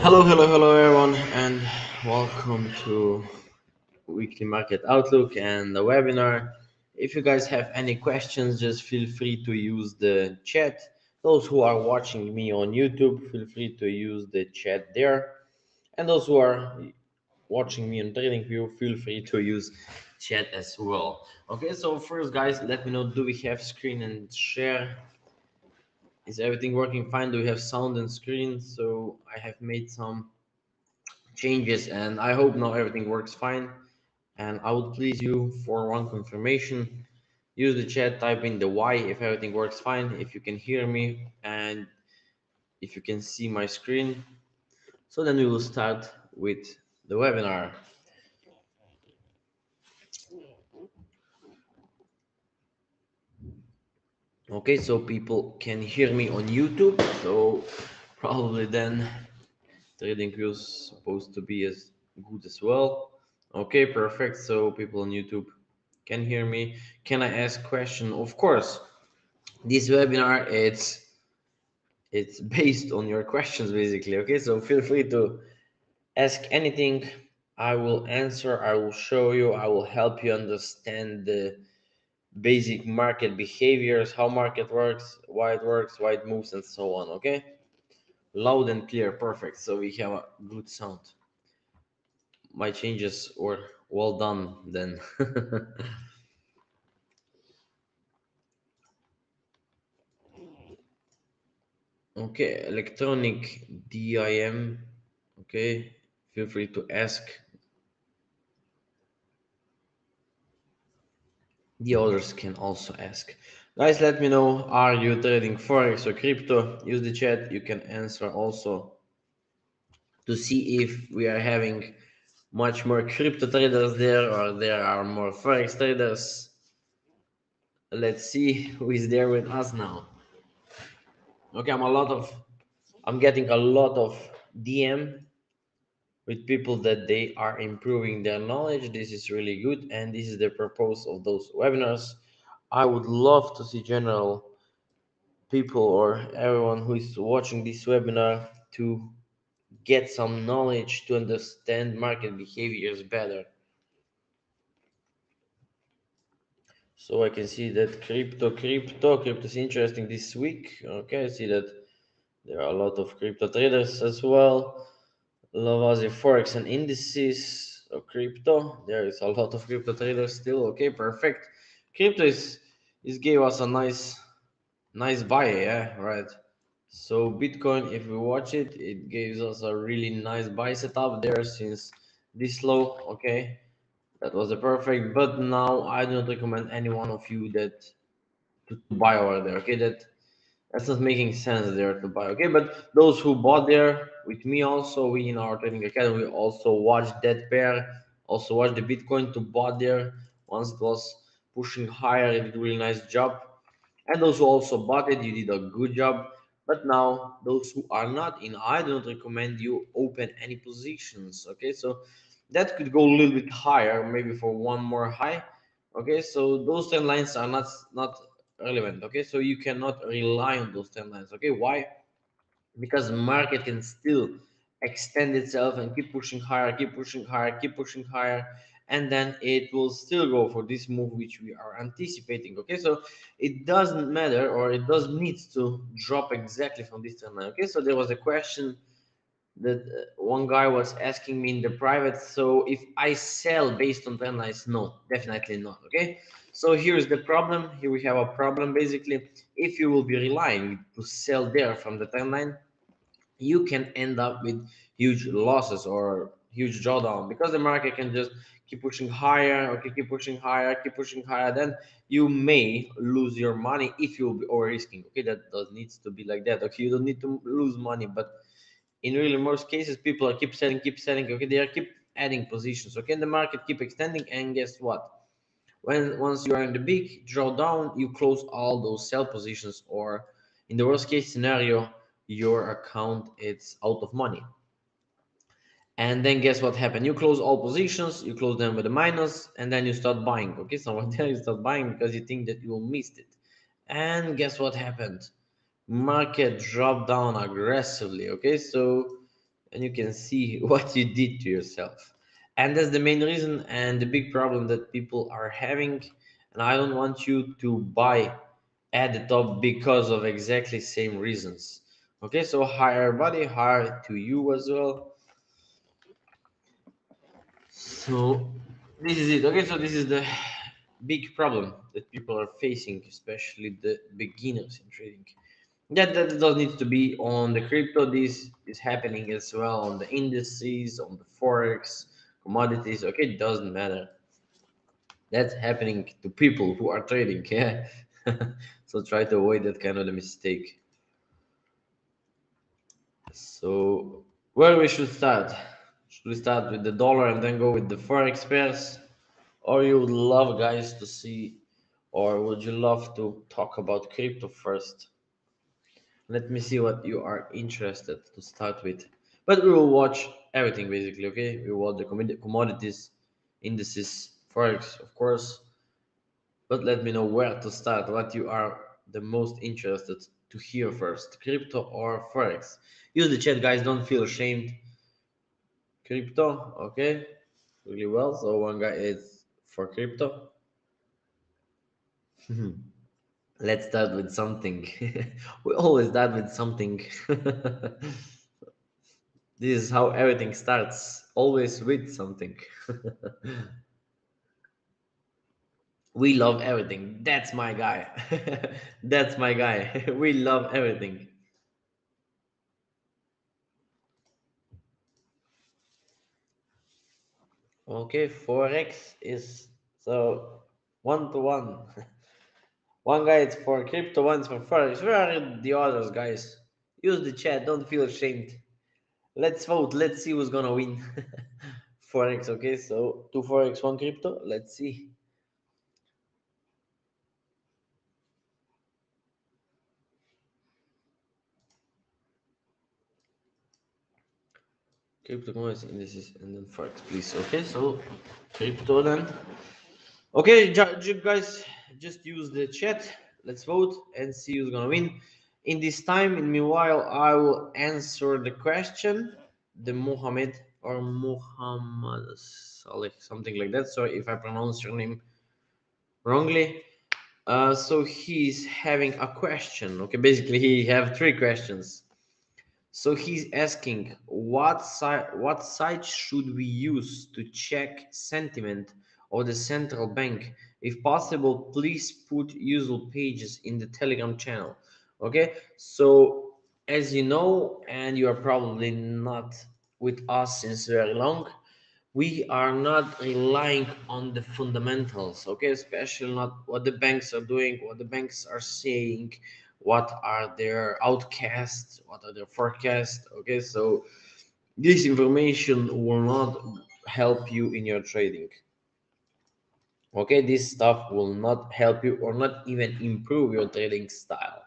Hello everyone, and welcome to Weekly Market Outlook and the webinar. If you guys have any questions, just feel free to use the chat. Those who are watching me on YouTube, feel free to use the chat there. And those who are watching me on TradingView, feel free to use chat as well. Okay, so first, guys, let me know, do we have screen and share? Is everything working fine? Do we have sound and screen? So I have made some changes, and I hope now everything works fine. And I would please you for one confirmation. Use the chat, type in the Y if everything works fine, if you can hear me, and if you can see my screen. So then we will start with the webinar. Okay, so people can hear me on YouTube, so probably then TradingView is supposed to be as good as well. Okay, perfect. So people on YouTube can hear me. Can I ask question? Of course. This webinar it's based on your questions basically. Okay, so feel free to ask anything. I will answer. I will show you. I will help you understand the basic market behaviors, how market works, why it moves, and so on. Okay, loud and clear, perfect. So we have a good sound. My changes were well done then. Okay, electronic DIM. Okay, feel free to ask. The others can also ask. Guys, let me know, are you trading Forex or crypto? Use the chat. You can answer also to see if we are having much more crypto traders there or there are more Forex traders. Let's see who is there with us now. Okay, I'm getting a lot of DM with people that they are improving their knowledge. This is really good, and this is the purpose of those webinars. I would love to see general people or everyone who is watching this webinar to get some knowledge to understand market behaviors better. So I can see that crypto is interesting this week. Okay, I see that there are a lot of crypto traders as well. Lavazi Forex and indices of crypto. There is a lot of crypto traders still. Okay, perfect. Crypto is gave us a nice buy, yeah, right. So Bitcoin, if we watch it, it gives us a really nice buy setup there since this low. Okay, that was a perfect. But now I do not recommend any one of you that to buy over there. Okay, that's not making sense there to buy. Okay, but those who bought there with me also, we in our trading academy also watched that pair, also watched the Bitcoin to bought there once it was pushing higher. It did a really nice job. And those who also bought it, you did a good job. But now those who are not in, I do not recommend you open any positions. Okay, so that could go a little bit higher, maybe for one more high. Okay, so those 10 lines are not relevant. Okay, so you cannot rely on those 10 lines. Okay, why? Because the market can still extend itself and keep pushing higher, keep pushing higher, keep pushing higher, and then it will still go for this move which we are anticipating. Okay, so it doesn't matter, or it does need to drop exactly from this trend line. Okay, so there was a question that one guy was asking me in the private, so if I sell based on trend lines, no, definitely not. Okay, so here's the problem. Here we have a problem. Basically, if you will be relying to sell there from the trend line, you can end up with huge losses or huge drawdown, because the market can just keep pushing higher. Okay, keep pushing higher, keep pushing higher, then you may lose your money if you'll be over risking. Okay, that does needs to be like that. Okay, you don't need to lose money, but in really most cases people are keep selling. Okay, they are keep adding positions. Okay, and the market keep extending, and guess what, when once you are in the big drawdown, you close all those sell positions, or in the worst case scenario, your account is out of money. And then guess what happened? You close all positions, you close them with a minus, and then you start buying. Okay, somewhere there you start buying because you think that you will miss it. And guess what happened? Market dropped down aggressively. Okay, so and you can see what you did to yourself. And that's the main reason and the big problem that people are having. And I don't want you to buy at the top because of exactly same reasons. Okay, so hire everybody, hire to you as well. So this is it. Okay, so this is the big problem that people are facing, especially the beginners in trading. That does need to be on the crypto. This is happening as well on the indices, on the forex, commodities. Okay, it doesn't matter. That's happening to people who are trading. Yeah. So try to avoid that kind of a mistake. So where we should start? Should we start with the dollar and then go with the forex pairs? Or you would love guys to see, or would you love to talk about crypto first? Let me see what you are interested to start with. But we will watch everything basically, okay? We will watch the commodities, indices, forex, of course. But let me know where to start, what you are the most interested to hear first, crypto or forex. Use the chat, guys. Don't feel ashamed. Crypto, okay? Really well. So one guy is for crypto. Let's start with something. We always start with something. This is how everything starts, always with something. We love everything. That's my guy. That's my guy. We love everything. Okay, Forex is so 1 to 1. One guy is for crypto, one's for Forex. Where are the others, guys? Use the chat, don't feel ashamed. Let's vote, let's see who's gonna win. Forex, okay, so 2 Forex, 1 crypto. Let's see. Crypto coins, indices, and then Forex, please. Okay, so crypto then. Okay, guys, just use the chat. Let's vote and see who's gonna win. In this time, in meanwhile, I will answer the question. The Muhammad or Muhammad Saleh, something like that. Sorry if I pronounce your name wrongly. So he's having a question. Okay, basically he have 3 questions. So he's asking what site should we use to check sentiment of the central bank? If possible, please put usual pages in the Telegram channel. Okay, so as you know, and you are probably not with us since very long, we are not relying on the fundamentals, okay, especially not what the banks are doing, what the banks are saying, what are their outcasts, what are their forecasts. Okay, so this information will not help you in your trading. Okay, this stuff will not help you or not even improve your trading style.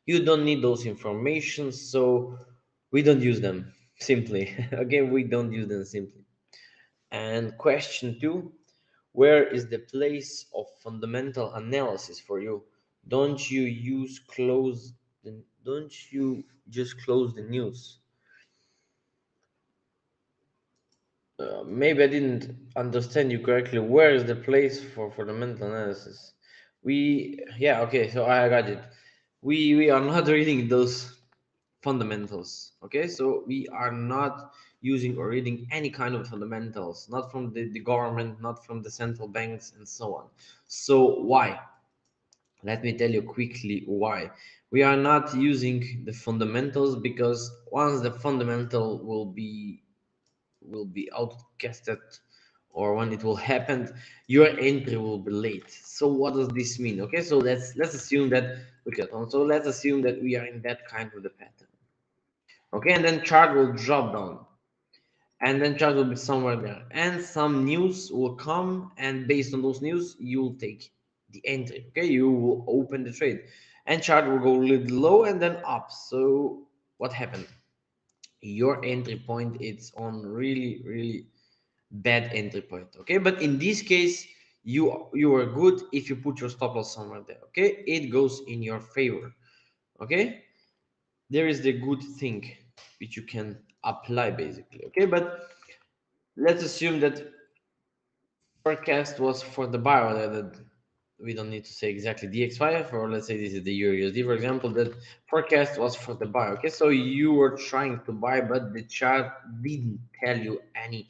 You don't need those information, so we don't use them simply. Okay, we don't use them simply. And question 2, where is the place of fundamental analysis for you? Don't you use close the, don't you just close the news? Maybe I didn't understand you correctly. Where is the place for fundamental analysis? Yeah, okay, so I got it. We are not reading those fundamentals. Okay, so we are not using or reading any kind of fundamentals, not from the government, not from the central banks, and so on. So why? Let me tell you quickly why. We are not using the fundamentals because once the fundamental will be outcasted, or when it will happen, your entry will be late. So what does this mean? Okay, so let's assume that so let's assume that we are in that kind of the pattern. Okay, and then chart will drop down, and then chart will be somewhere there, and some news will come, and based on those news you will take the entry. Okay, you will open the trade, and chart will go a little low and then up. So what happened? Your entry point is on really bad entry point. Okay, but in this case you are good if you put your stop loss somewhere there. Okay, it goes in your favor. Okay, there is the good thing. which you can apply basically. Okay, but let's assume that forecast was for the buyer, that we don't need to say exactly DX5, or let's say this is the Euro USD, for example, that forecast was for the buyer. Okay, so you were trying to buy, but the chart didn't tell you any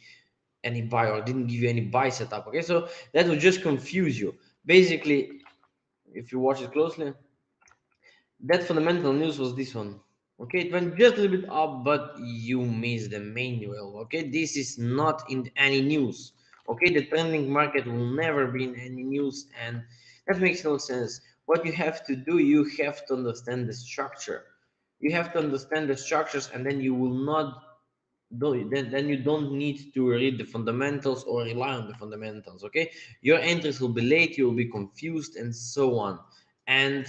buy, or didn't give you any buy setup. Okay, so that would just confuse you. Basically, if you watch it closely, that fundamental news was this one. Okay, it went just a little bit up, but you missed the manual. Okay, this is not in any news. Okay, the trending market will never be in any news, and that makes no sense. What you have to do, you have to understand the structure. You have to understand the structures, and then you will not do then you don't need to read the fundamentals or rely on the fundamentals. Okay, your entries will be late, you will be confused, and so on. And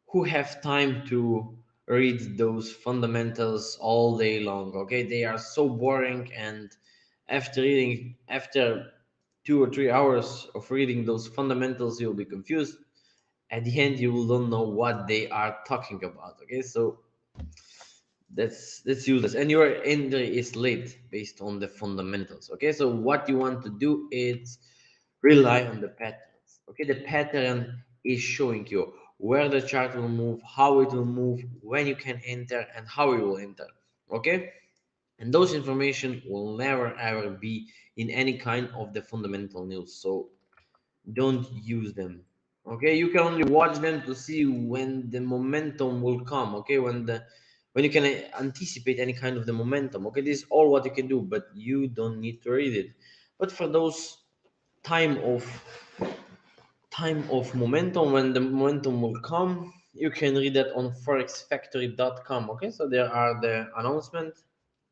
who have time to read those fundamentals all day long? Okay, they are so boring, and after 2 or 3 hours of reading those fundamentals, you'll be confused. At the end, you will don't know what they are talking about. Okay, so that's useless, and your entry is late based on the fundamentals. Okay, so what you want to do is rely on the patterns. Okay, the pattern is showing you where the chart will move, how it will move, when you can enter, and how you will enter. Okay, and those information will never ever be in any kind of the fundamental news, so don't use them. Okay, you can only watch them to see when the momentum will come. Okay, when you can anticipate any kind of the momentum. Okay, this is all what you can do, but you don't need to read it. But for those time of momentum, when the momentum will come, you can read that on forexfactory.com. Okay, so there are the announcement,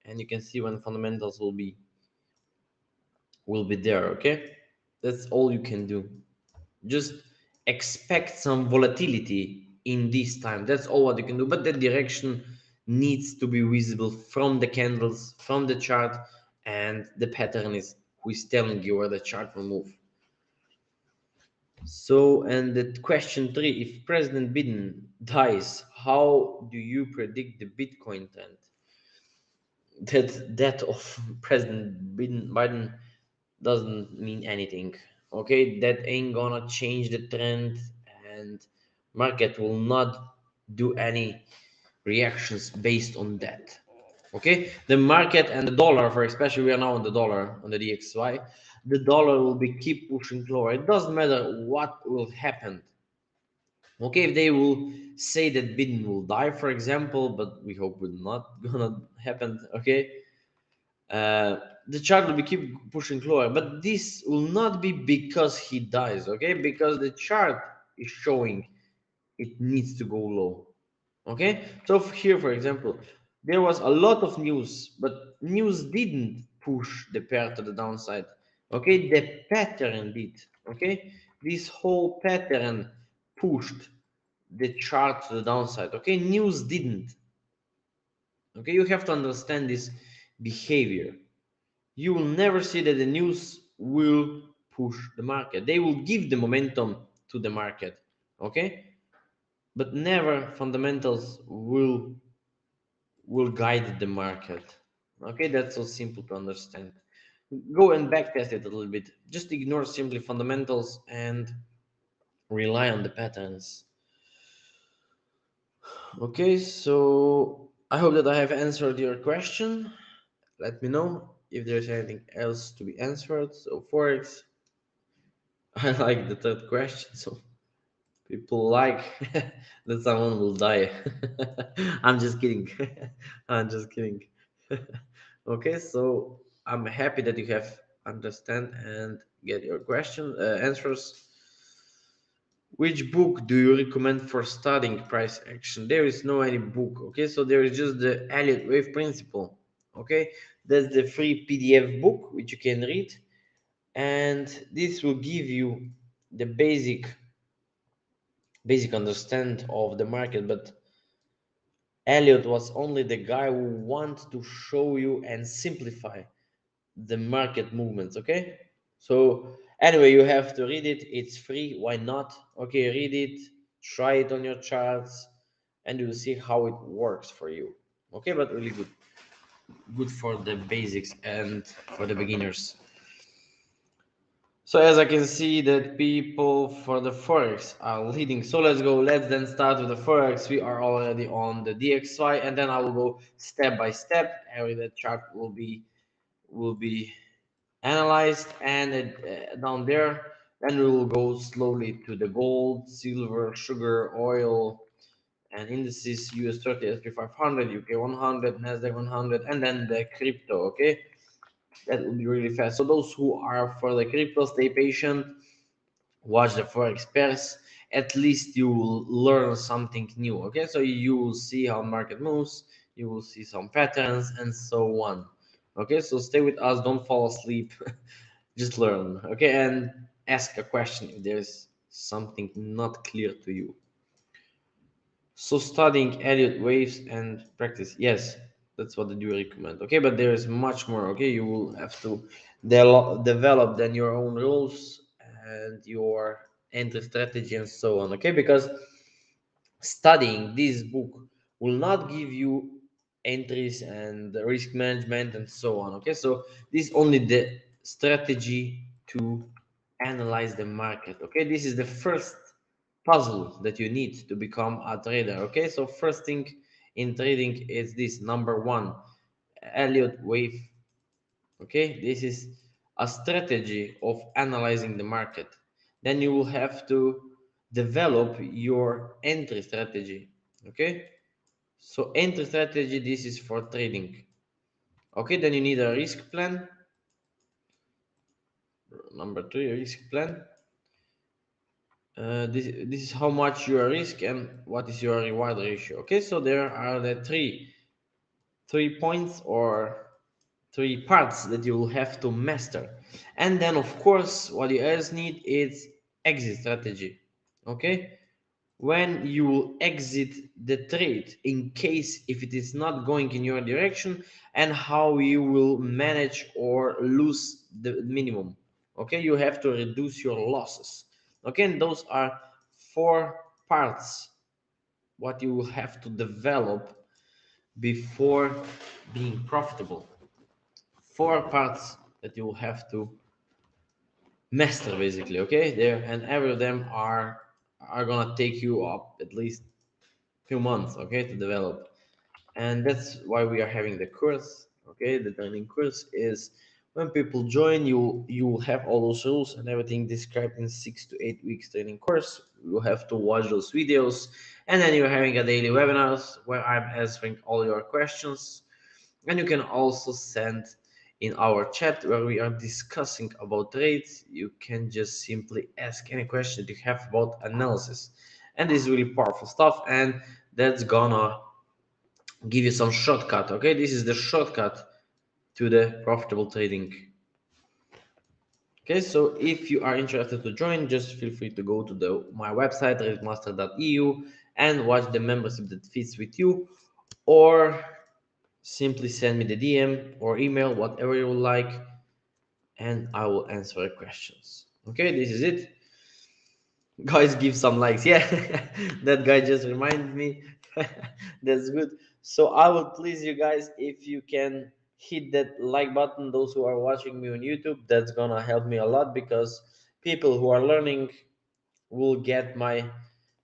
and you can see when fundamentals will be there. Okay, that's all you can do. Just expect some volatility in this time. That's all what you can do, but the direction needs to be visible from the candles, from the chart, and the pattern is who is telling you where the chart will move. So, and the question 3, if President Biden dies, how do you predict the Bitcoin trend? That of President Biden doesn't mean anything. Okay, that ain't gonna change the trend, and market will not do any reactions based on that. Okay, the market and the dollar, for especially we are now on the dollar on the DXY, the dollar will be keep pushing lower. It doesn't matter what will happen. Okay, if they will say that Biden will die, for example, but we hope will not gonna happen. Okay, uh, the chart will be keep pushing lower, but this will not be because he dies. Okay, because the chart is showing it needs to go low. Okay, so here, for example, there was a lot of news, but news didn't push the pair to the downside. Okay, the pattern did. Okay, this whole pattern pushed the chart to the downside. Okay, news didn't. Okay, you have to understand this behavior. You will never see that the news will push the market. They will give the momentum to the market. Okay, but never fundamentals will guide the market. Okay, that's so simple to understand. Go and backtest it a little bit. Just ignore simply fundamentals and rely on the patterns. Okay, so I hope that I have answered your question. Let me know if there's anything else to be answered. So Forex, I like the third question. So people like that someone will die. I'm just kidding. I'm just kidding. Okay, so I'm happy that you have understand and get your question answers. Which book do you recommend for studying price action? There is no any book. Okay, so there is just the Elliott wave principle. Okay, that's the free PDF book which you can read, and this will give you the basic understand of the market. But Elliot was only the guy who wants to show you and simplify the market movements. Okay, so anyway, you have to read it. It's free. Why not? Okay, read it, try it on your charts, and you'll see how it works for you. Okay, but really good for the basics and for the beginners. So as I can see that people for the Forex are leading. So let's go. Let's then start with the Forex. We are already on the DXY, and then I will go step by step. Every the chart will be analyzed, and down there, then we will go slowly to the gold, silver, sugar, oil, and indices: US 30, SP 500, UK 100, Nasdaq 100, and then the crypto. Okay, that will be really fast. So those who are for the crypto, stay patient, watch the Forex pairs. At least you will learn something new. Okay, so you will see how market moves, you will see some patterns, and so on. Okay, so stay with us, don't fall asleep. Just learn. Okay, and ask a question if there's something not clear to you. So studying Elliott waves and practice, yes, that's what I do recommend. Okay, but there is much more. Okay, you will have to develop then your own rules and your entry strategy and so on. Okay, because studying this book will not give you entries and risk management and so on. Okay, so this is only the strategy to analyze the market. Okay, this is the first puzzle that you need to become a trader. Okay, so first thing in trading is this: number one, Elliott wave. Okay, this is a strategy of analyzing the market. Then you will have to develop your entry strategy. Okay, so entry strategy, this is for trading. Okay, then you need a risk plan. Number three, risk plan. This is how much you risk and what is your reward ratio. Okay, so there are the three points or three parts that you will have to master. And then of course what you else need is exit strategy. Okay, when you will exit the trade in case if it is not going in your direction, and how you will manage or lose the minimum. Okay, you have to reduce your losses. Okay, and those are four parts what you will have to develop before being profitable. Four parts that you will have to master basically. Okay, there, and every of them are gonna take you up at least few months, okay, to develop. And that's why we are having the course. Okay, the training course is when people join, you will have all those rules and everything described in 6 to 8 weeks training course. You have to watch those videos, and then you're having a daily webinars where I'm answering all your questions. And you can also send in our chat where we are discussing about trades. You can just simply ask any question that you have about analysis, and this is really powerful stuff, and that's gonna give you some shortcut. Okay, this is the shortcut to the profitable trading. Okay, so if you are interested to join, just feel free to go to my website trademaster.eu and watch the membership that fits with you, or simply send me the DM or email, whatever you would like, and I will answer your questions. Okay, this is it. Guys, give some likes. Yeah, that guy just reminded me. That's good. So I will please you guys if you can hit that like button. Those who are watching me on YouTube, that's gonna help me a lot, because people who are learning will get my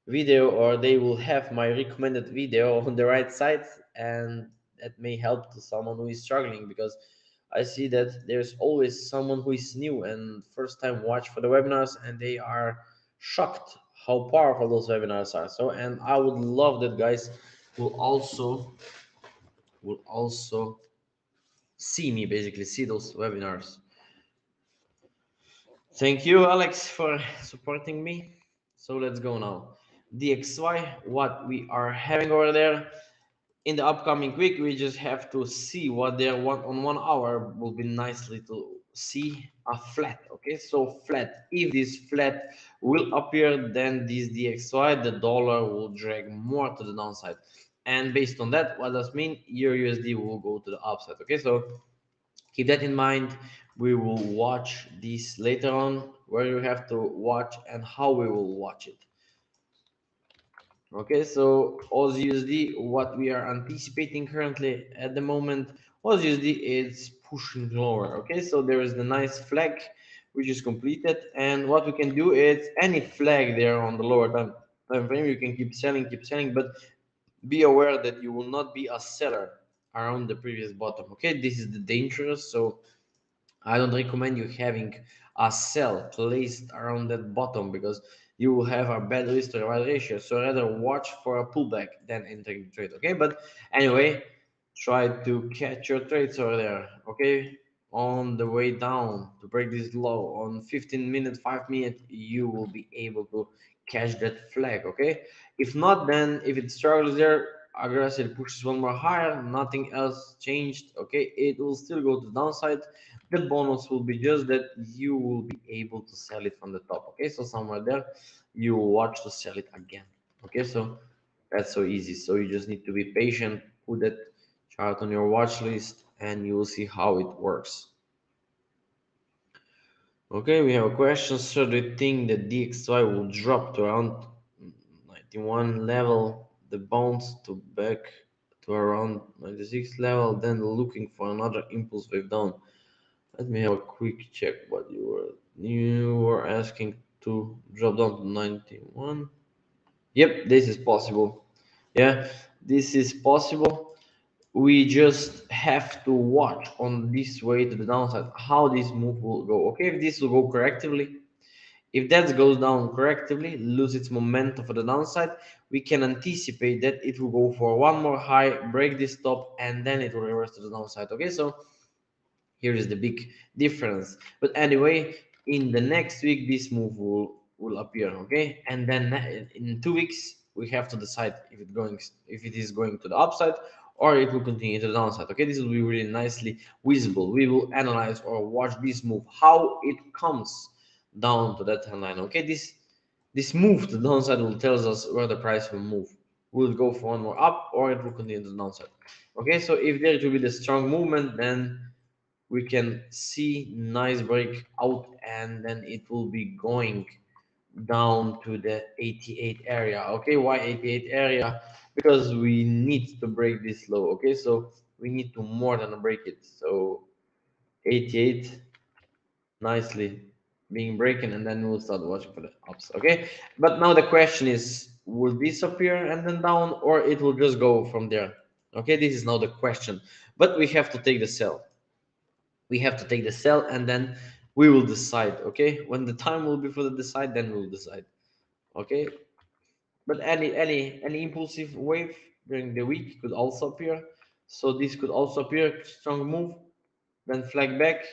video, or they will have my recommended video on the right side, and that may help to someone who is struggling, because I see that there's always someone who is new and first time watch for the webinars, and they are shocked how powerful those webinars are. So, and I would love that guys will also see me, basically see those webinars. Thank you, Alex, for supporting me. So let's go now. DXY, what we are having over there in the upcoming week, we just have to see what there on 1 hour will be nicely to see a flat. Okay, so flat. If this flat will appear, then this DXY, the dollar will drag more to the downside. And based on that, what does mean? Your USD will go to the upside. Okay, so keep that in mind. We will watch this later on, where you have to watch and how we will watch it. Okay, so AUSD, what we are anticipating currently at the moment, AUSD is pushing lower. Okay, so there is the nice flag which is completed, and what we can do is any flag there on the lower time frame, you can keep selling, but be aware that you will not be a seller around the previous bottom. Okay, this is the dangerous. So I don't recommend you having a sell placed around that bottom because you will have a bad risk to reward ratio. So rather watch for a pullback than entering the trade. Okay, but anyway, try to catch your trades over there. Okay, on the way down to break this low on 15 minutes, 5 minutes, you will be able to catch that flag. Okay, if not, then if it struggles there, aggressive pushes one more higher, nothing else changed. Okay, it will still go to the downside. The bonus will be just that you will be able to sell it from the top. Okay, so somewhere there you will watch to sell it again. Okay, so that's so easy. So you just need to be patient, put that chart on your watch list, and you will see how it works. Okay, we have a question. So do you think that DXY will drop to around 91 level, the bounce to back to around 96 level, then looking for another impulse wave down? Let me have a quick check what you were asking to drop down to 91. Yep, this is possible. Yeah, this is possible. We just have to watch on this way to the downside how this move will go. Okay, if this will go correctly, if that goes down correctly, lose its momentum for the downside, we can anticipate that it will go for one more high, break this top, and then it will reverse to the downside. Okay, so here is the big difference. But anyway, in the next week this move will appear. Okay, and then in 2 weeks we have to decide if it is going to the upside or it will continue to the downside. Okay, this will be really nicely visible. We will analyze or watch this move how it comes down to that trend line. Okay, this move to the downside will tells us where the price will move. Will it go for one more up or it will continue to the downside? Okay, so if there will be the strong movement, then we can see nice break out, and then it will be going down to the 88 area. Okay, why 88 area? Because we need to break this low. Okay, so we need to more than break it. So 88 nicely being broken, and then we'll start watching for the ups. Okay, but now the question is, will this appear and then down, or it will just go from there? Okay, this is now the question, but we have to take the sell. We have to take the sell, and then we will decide. Okay, when the time will be for the decide, then we'll decide. Okay, but any impulsive wave during the week could also appear. So this could also appear strong move, then flag back,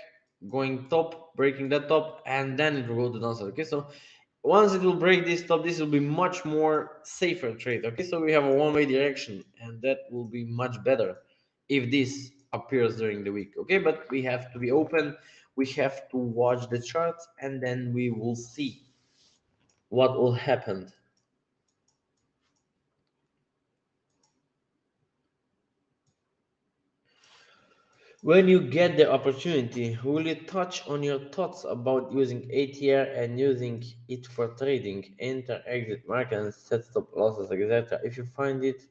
going top, breaking that top, and then it will go to downside. Okay, so once it will break this top, this will be much more safer trade. Okay, so we have a one-way direction, and that will be much better if this appears during the week. Okay, but we have to be open, we have to watch the chart, and then we will see what will happen. When you get the opportunity, will you touch on your thoughts about using ATR and using it for trading, enter, exit market, and set stop losses, etc. If you find it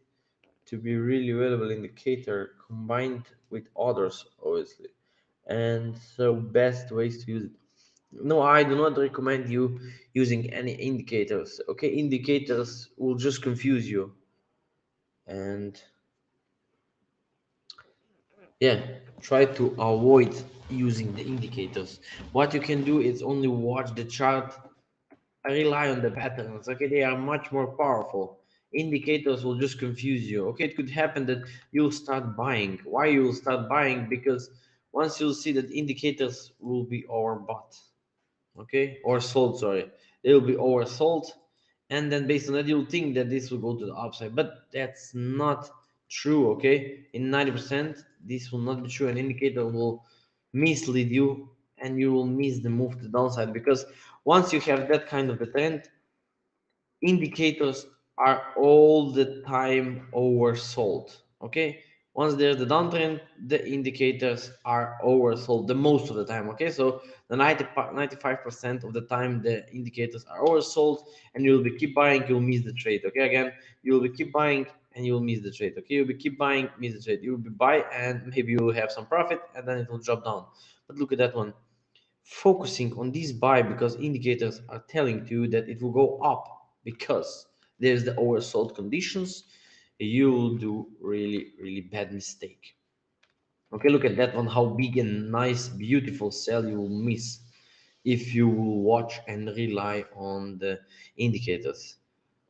to be really valuable indicator combined with others, obviously, and so best ways to use it. No, I do not recommend you using any indicators. Okay, indicators will just confuse you, and yeah, try to avoid using the indicators. What you can do is only watch the chart, rely on the patterns. Okay, they are much more powerful. Indicators will just confuse you. Okay, it could happen that you'll start buying. Why you'll start buying? Because once you'll see that indicators will be overbought, okay, or sold, sorry, they will be oversold, and then based on that you'll think that this will go to the upside, but that's not true. Okay, in 90% this will not be true. An indicator will mislead you, and you will miss the move to the downside, because once you have that kind of a trend, indicators are all the time oversold. Okay, Once there's the downtrend, the indicators are oversold the most of the time. Okay, so the 95% of the time the indicators are oversold, and you'll be keep buying, you'll miss the trade. Okay, again, you'll be keep buying and you'll miss the trade. Okay, you'll be keep buying, miss the trade. You'll be buy and maybe you'll have some profit and then it will drop down. But look at that one, focusing on this buy because indicators are telling you that it will go up because there's the oversold conditions, you'll do really bad mistake. Okay, look at that one, how big and nice beautiful sell you will miss if you will watch and rely on the indicators.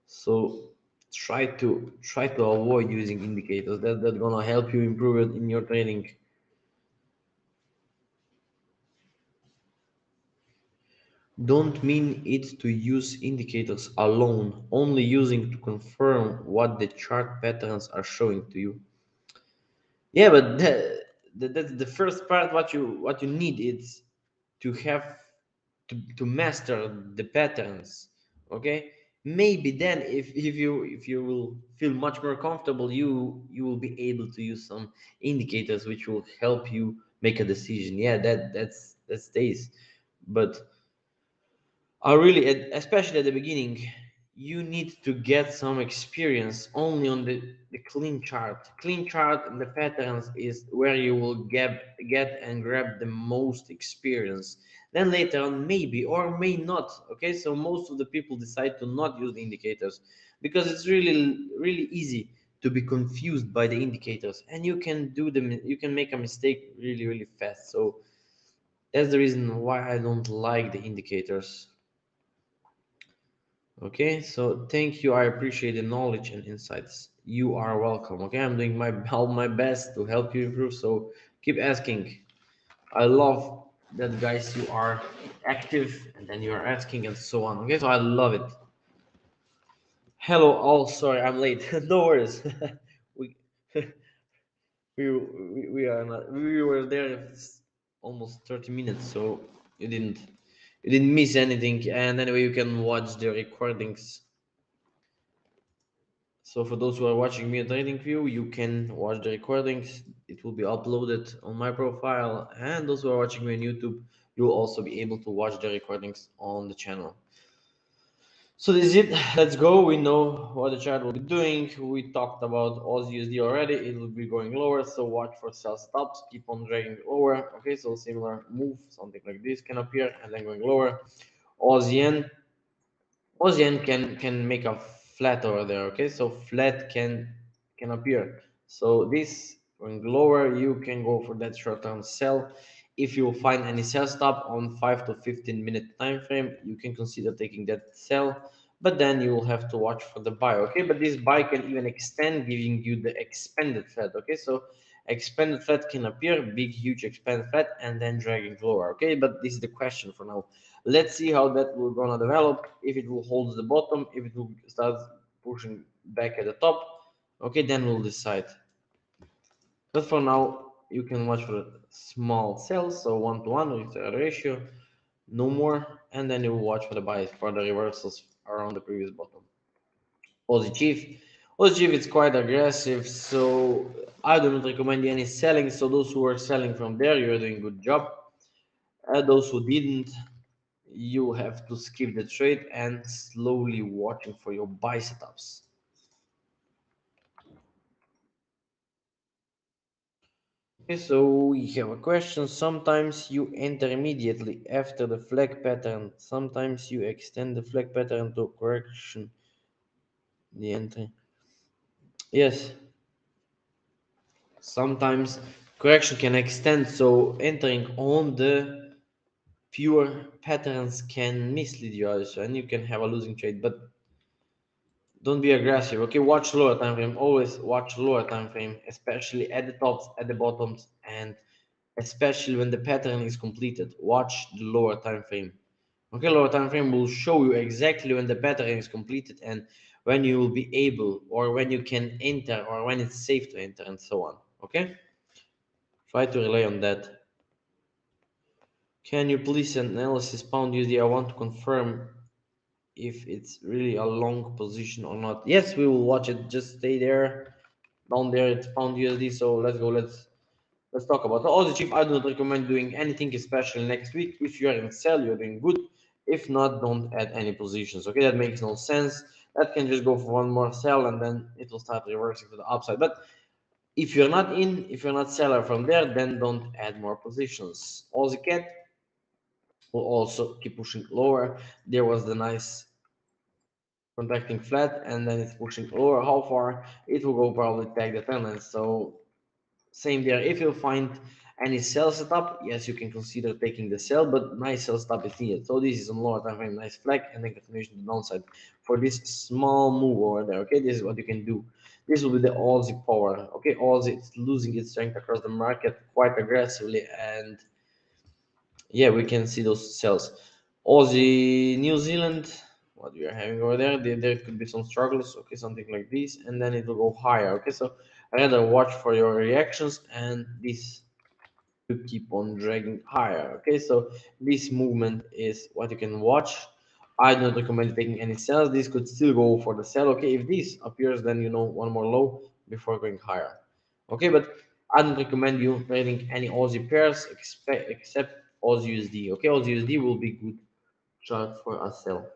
So try to avoid using indicators. That's gonna help you improve it in your trading. Don't mean it to use indicators alone, only using to confirm what the chart patterns are showing to you. Yeah, but that's the first part. What you need is to have to master the patterns. Okay, maybe then if you will feel much more comfortable, you will be able to use some indicators which will help you make a decision. Yeah, that stays, but really, especially at the beginning, you need to get some experience only on the clean chart. Clean chart and the patterns is where you will get and grab the most experience. Then later on, maybe or may not. Okay, so most of the people decide to not use the indicators because it's really easy to be confused by the indicators, and you can make a mistake really fast. So that's the reason why I don't like the indicators. Okay, so thank you. I appreciate the knowledge and insights. You are welcome. Okay, I'm doing my all my best to help you improve. So keep asking. I love that, guys. You are active and then you are asking and so on. Okay, so I love it. Hello, all. Sorry, I'm late. No worries. we, we are not. We were there almost 30 minutes, so you didn't you didn't miss anything. And anyway, you can watch the recordings. So for those who are watching me on TradingView, you can watch the recordings. It will be uploaded on my profile. And those who are watching me on YouTube, you will also be able to watch the recordings on the channel. So this is it. Let's go. We know what the chart will be doing. We talked about AUSD already. It will be going lower. So watch for sell stops. Keep on dragging it lower. Okay, so similar move, something like this can appear and then going lower. AUSD Ocean can make a flat over there. Okay, so flat can appear. So this going lower, you can go for that short-term sell. If you find any sell stop on 5 to 15 minute time frame, you can consider taking that sell, but then you will have to watch for the buy. Okay, but this buy can even extend, giving you the expanded flat. Okay, so expanded flat can appear, big huge expanded flat, and then dragging lower. Okay, but this is the question for now. Let's see how that will gonna develop. If it will hold the bottom, if it will start pushing back at the top, okay, then we'll decide. But for now, you can watch for small sales, so 1 to 1 with the ratio, no more, and then you will watch for the buys for the reversals around the previous bottom. Aussie Chief. Aussie Chief is quite aggressive, so I do not recommend any selling. So those who are selling from there, you're doing a good job. Those who didn't, you have to skip the trade and slowly watching for your buy setups. Okay, so we have a question. Sometimes you enter immediately after the flag pattern. Sometimes you extend the flag pattern to correction. The entry. Yes. Sometimes correction can extend, so entering on the pure patterns can mislead you also, and you can have a losing trade. But don't be aggressive. Okay, watch lower time frame. Always watch lower time frame, especially at the tops, at the bottoms, and especially when the pattern is completed. Watch the lower time frame. Okay, lower time frame will show you exactly when the pattern is completed and when you will be able or when you can enter or when it's safe to enter and so on. Okay, try to rely on that. Can you please analysis pound USD? I want to confirm if it's really a long position or not. Yes, we will watch it. Just stay there. down there it's pound USD. So let's go. Let's talk about the Aussie Chief. I do not recommend doing anything special next week. If you are in sell, you're doing good. If not, don't add any positions. Okay, that makes no sense. That can just go for one more sell and then it will start reversing to the upside. But if you're not in, if you're not seller from there, then don't add more positions. Aussie Cat will also keep pushing lower. There was the nice contracting flat and then it's pushing lower. How far? It will go probably tag the trend line. So same there. If you find any sell setup, yes, you can consider taking the sell, but nice sell setup is needed. So this is on lower time frame, nice flag, and then continuation to the downside for this small move over there. Okay, this is what you can do. This will be the Aussie power. Okay, Aussie it's losing its strength across the market quite aggressively, and yeah, we can see those sells. Aussie, New Zealand, what we are having over there, there could be some struggles, okay, something like this, and then it will go higher, okay, so I rather watch for your reactions and this to keep on dragging higher, okay, so this movement is what you can watch. I do not recommend taking any sells. This could still go for the sell, okay, if this appears, then you know one more low before going higher, okay, but I don't recommend you trading any Aussie pairs except Aussie USD. Okay, Aussie USD will be good chart for a sell.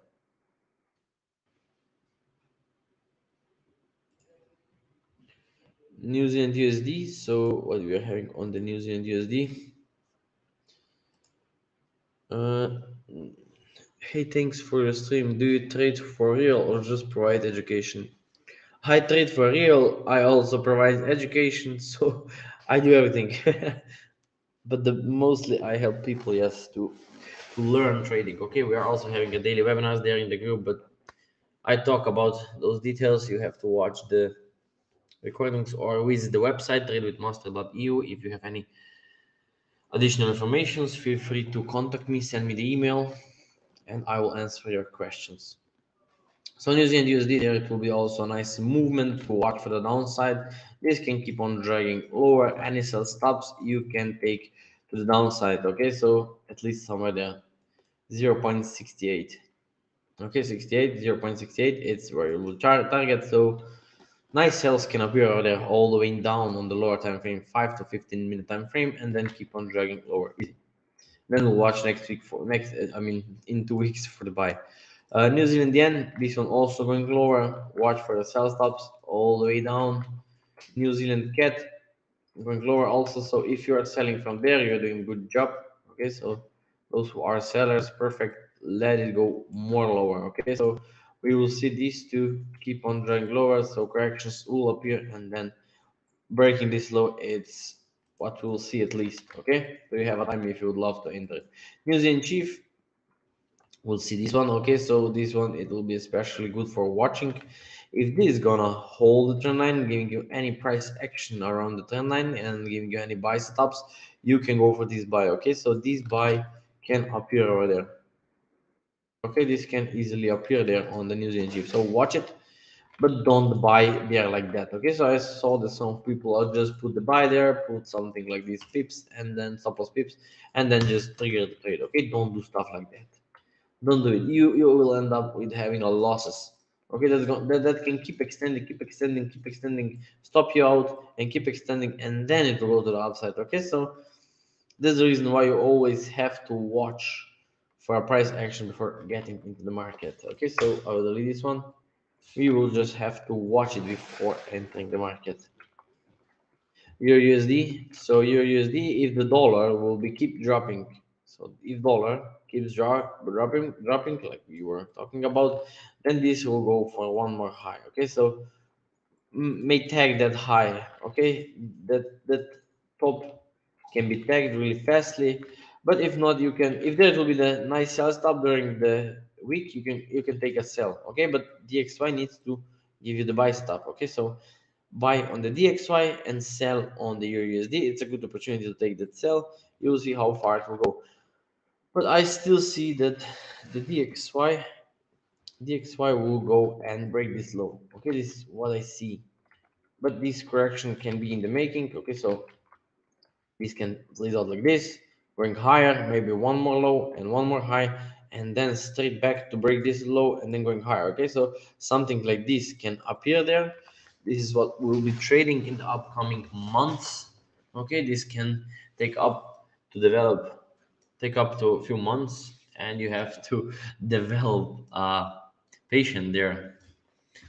New Zealand USD. So what we are having on the New Zealand USD. Uh, hey, thanks for your stream. Do you trade for real or just provide education? I trade for real. I also provide education, so I do everything. But the mostly I help people, yes, to learn trading. Okay, we are also having a daily webinars there in the group, but I talk about those details. You have to watch the recordings or visit the website tradewithmaster.eu. If you have any additional information, feel free to contact me, send me the email, and I will answer your questions. So New Zealand USD, there it will be also a nice movement to watch for the downside. This can keep on dragging lower. Any sell stops you can take to the downside. Okay, so at least somewhere there, 0.68. Okay, 68, 0.68. It's where you will target. So nice sales can appear over there all the way down on the lower time frame, 5 to 15 minute time frame, and then keep on dragging lower. Easy. Then we'll watch next week for next. I mean, in 2 weeks for the buy. New Zealand yen, this one also going lower. Watch for the sell stops all the way down. New Zealand cat going lower also. So if you are selling from there, you're doing good job. Okay, so those who are sellers, perfect. Let it go more lower. Okay, so we will see these two keep on dragging lower. So corrections will appear and then breaking this low. It's what we'll see at least. Okay, so you have a time if you would love to enter. New Zealand chief. We'll see this one. Okay, so this one it will be especially good for watching. If this is gonna hold the trend line, giving you any price action around the trend line and giving you any buy setups, you can go for this buy. Okay, so this buy can appear over there. Okay, this can easily appear there on the New Zealand chip. So watch it, but don't buy there like that. Okay, so I saw that some people are just put the buy there, put something like these pips and then stop loss pips, and then just trigger the trade. Okay, don't do stuff like that. Don't do it. You will end up with having a losses. Okay, that can keep extending, keep extending, keep extending, stop you out and keep extending, and then it will go to the upside. Okay, so that's the reason why you always have to watch for a price action before getting into the market. Okay, so I will delete this one. We will just have to watch it before entering the market. Euro USD. So Euro USD, if the dollar will be keep dropping. So if dollar keeps dropping, like we were talking about, then this will go for one more high. Okay, so may tag that high. Okay, that top can be tagged really fastly. But if not, you can. If there will be the nice sell stop during the week, you can take a sell. Okay, but DXY needs to give you the buy stop. Okay, so buy on the DXY and sell on the Euro USD. It's a good opportunity to take that sell. You'll see how far it will go. But I still see that the DXY will go and break this low. Okay, this is what I see. But this correction can be in the making. Okay, so this can result like this, going higher, maybe one more low and one more high, and then straight back to break this low and then going higher. Okay, so something like this can appear there. This is what we'll be trading in the upcoming months. Okay, this can take up to develop, take up to a few months, and you have to develop patience there.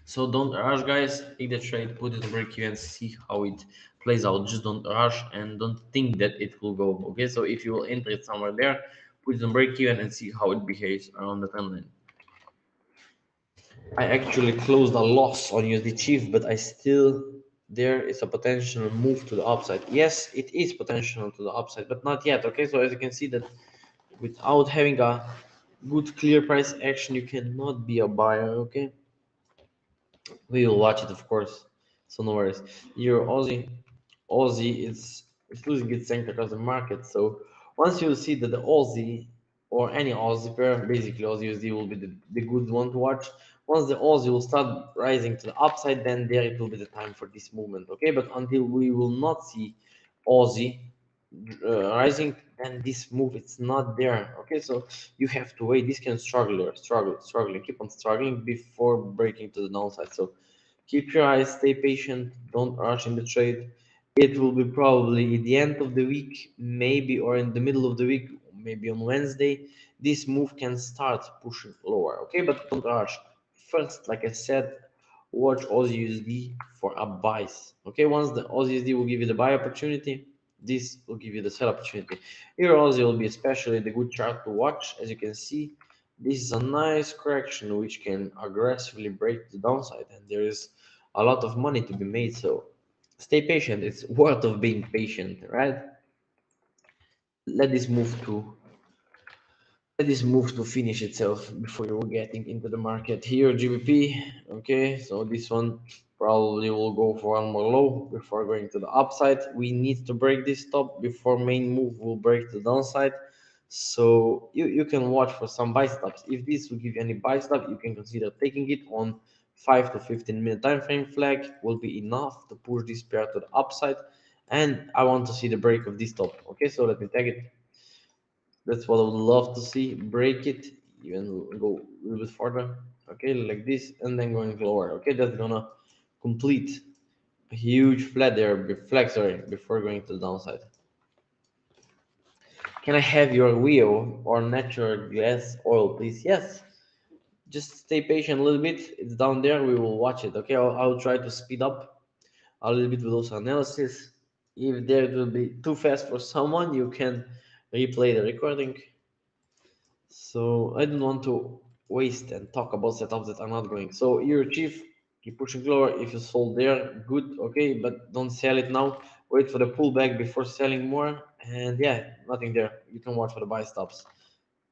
So don't rush, guys. Take the trade, put it on break even, see how it plays out. Just don't rush and don't think that it will go. Okay, so if you will enter it somewhere there, put it on break even and see how it behaves around the timeline. I actually closed a loss on USD Chief, but I still, there is a potential move to the upside. Yes, it is potential to the upside, but not yet. Okay, so as you can see that without having a good clear price action, you cannot be a buyer. Okay, we will watch it, of course. So no worries. Your Aussie is losing its strength across the market. So once you see that the Aussie or any Aussie pair, basically Aussie USD will be the good one to watch. Once the Aussie will start rising to the upside, then there it will be the time for this movement. Okay, but until we will not see Aussie rising, then this move it's not there. Okay, so you have to wait. This can struggling, keep on struggling before breaking to the downside. So keep your eyes, stay patient, don't rush in the trade. It will be probably at the end of the week, maybe, or in the middle of the week, maybe on Wednesday. This move can start pushing lower. Okay, but don't rush. First, like I said, watch Aussie USD for a buys. Okay, once the Aussie USD will give you the buy opportunity, this will give you the sell opportunity. Here Aussie will be especially the good chart to watch. As you can see, this is a nice correction which can aggressively break the downside, and there is a lot of money to be made. So stay patient. It's worth of being patient, right? Let this move to let this move to finish itself before you're getting into the market. Here GBP, okay, so this one probably will go for one more low before going to the upside. We need to break this top before main move will break the downside. So you can watch for some buy stops. If this will give you any buy stop, you can consider taking it on 5 to 15 minute time frame. Flag will be enough to push this pair to the upside, and I want to see the break of this top. Okay, so let me tag it. That's what I would love to see. Break it, even go a little bit further. Okay, like this, and then going lower. Okay, that's gonna complete a huge flat there, flag, sorry, before going to the downside. Can I have your wheel or natural gas oil, please? Yes. Just stay patient a little bit. It's down there. We will watch it. Okay, I'll try to speed up a little bit with those analysis. If there will be too fast for someone, you can replay the recording. So I don't want to waste and talk about setups that are not going. So your chief, keep pushing lower. If you sold there, good, okay, but don't sell it now. Wait for the pullback before selling more. And yeah, nothing there. You can watch for the buy stops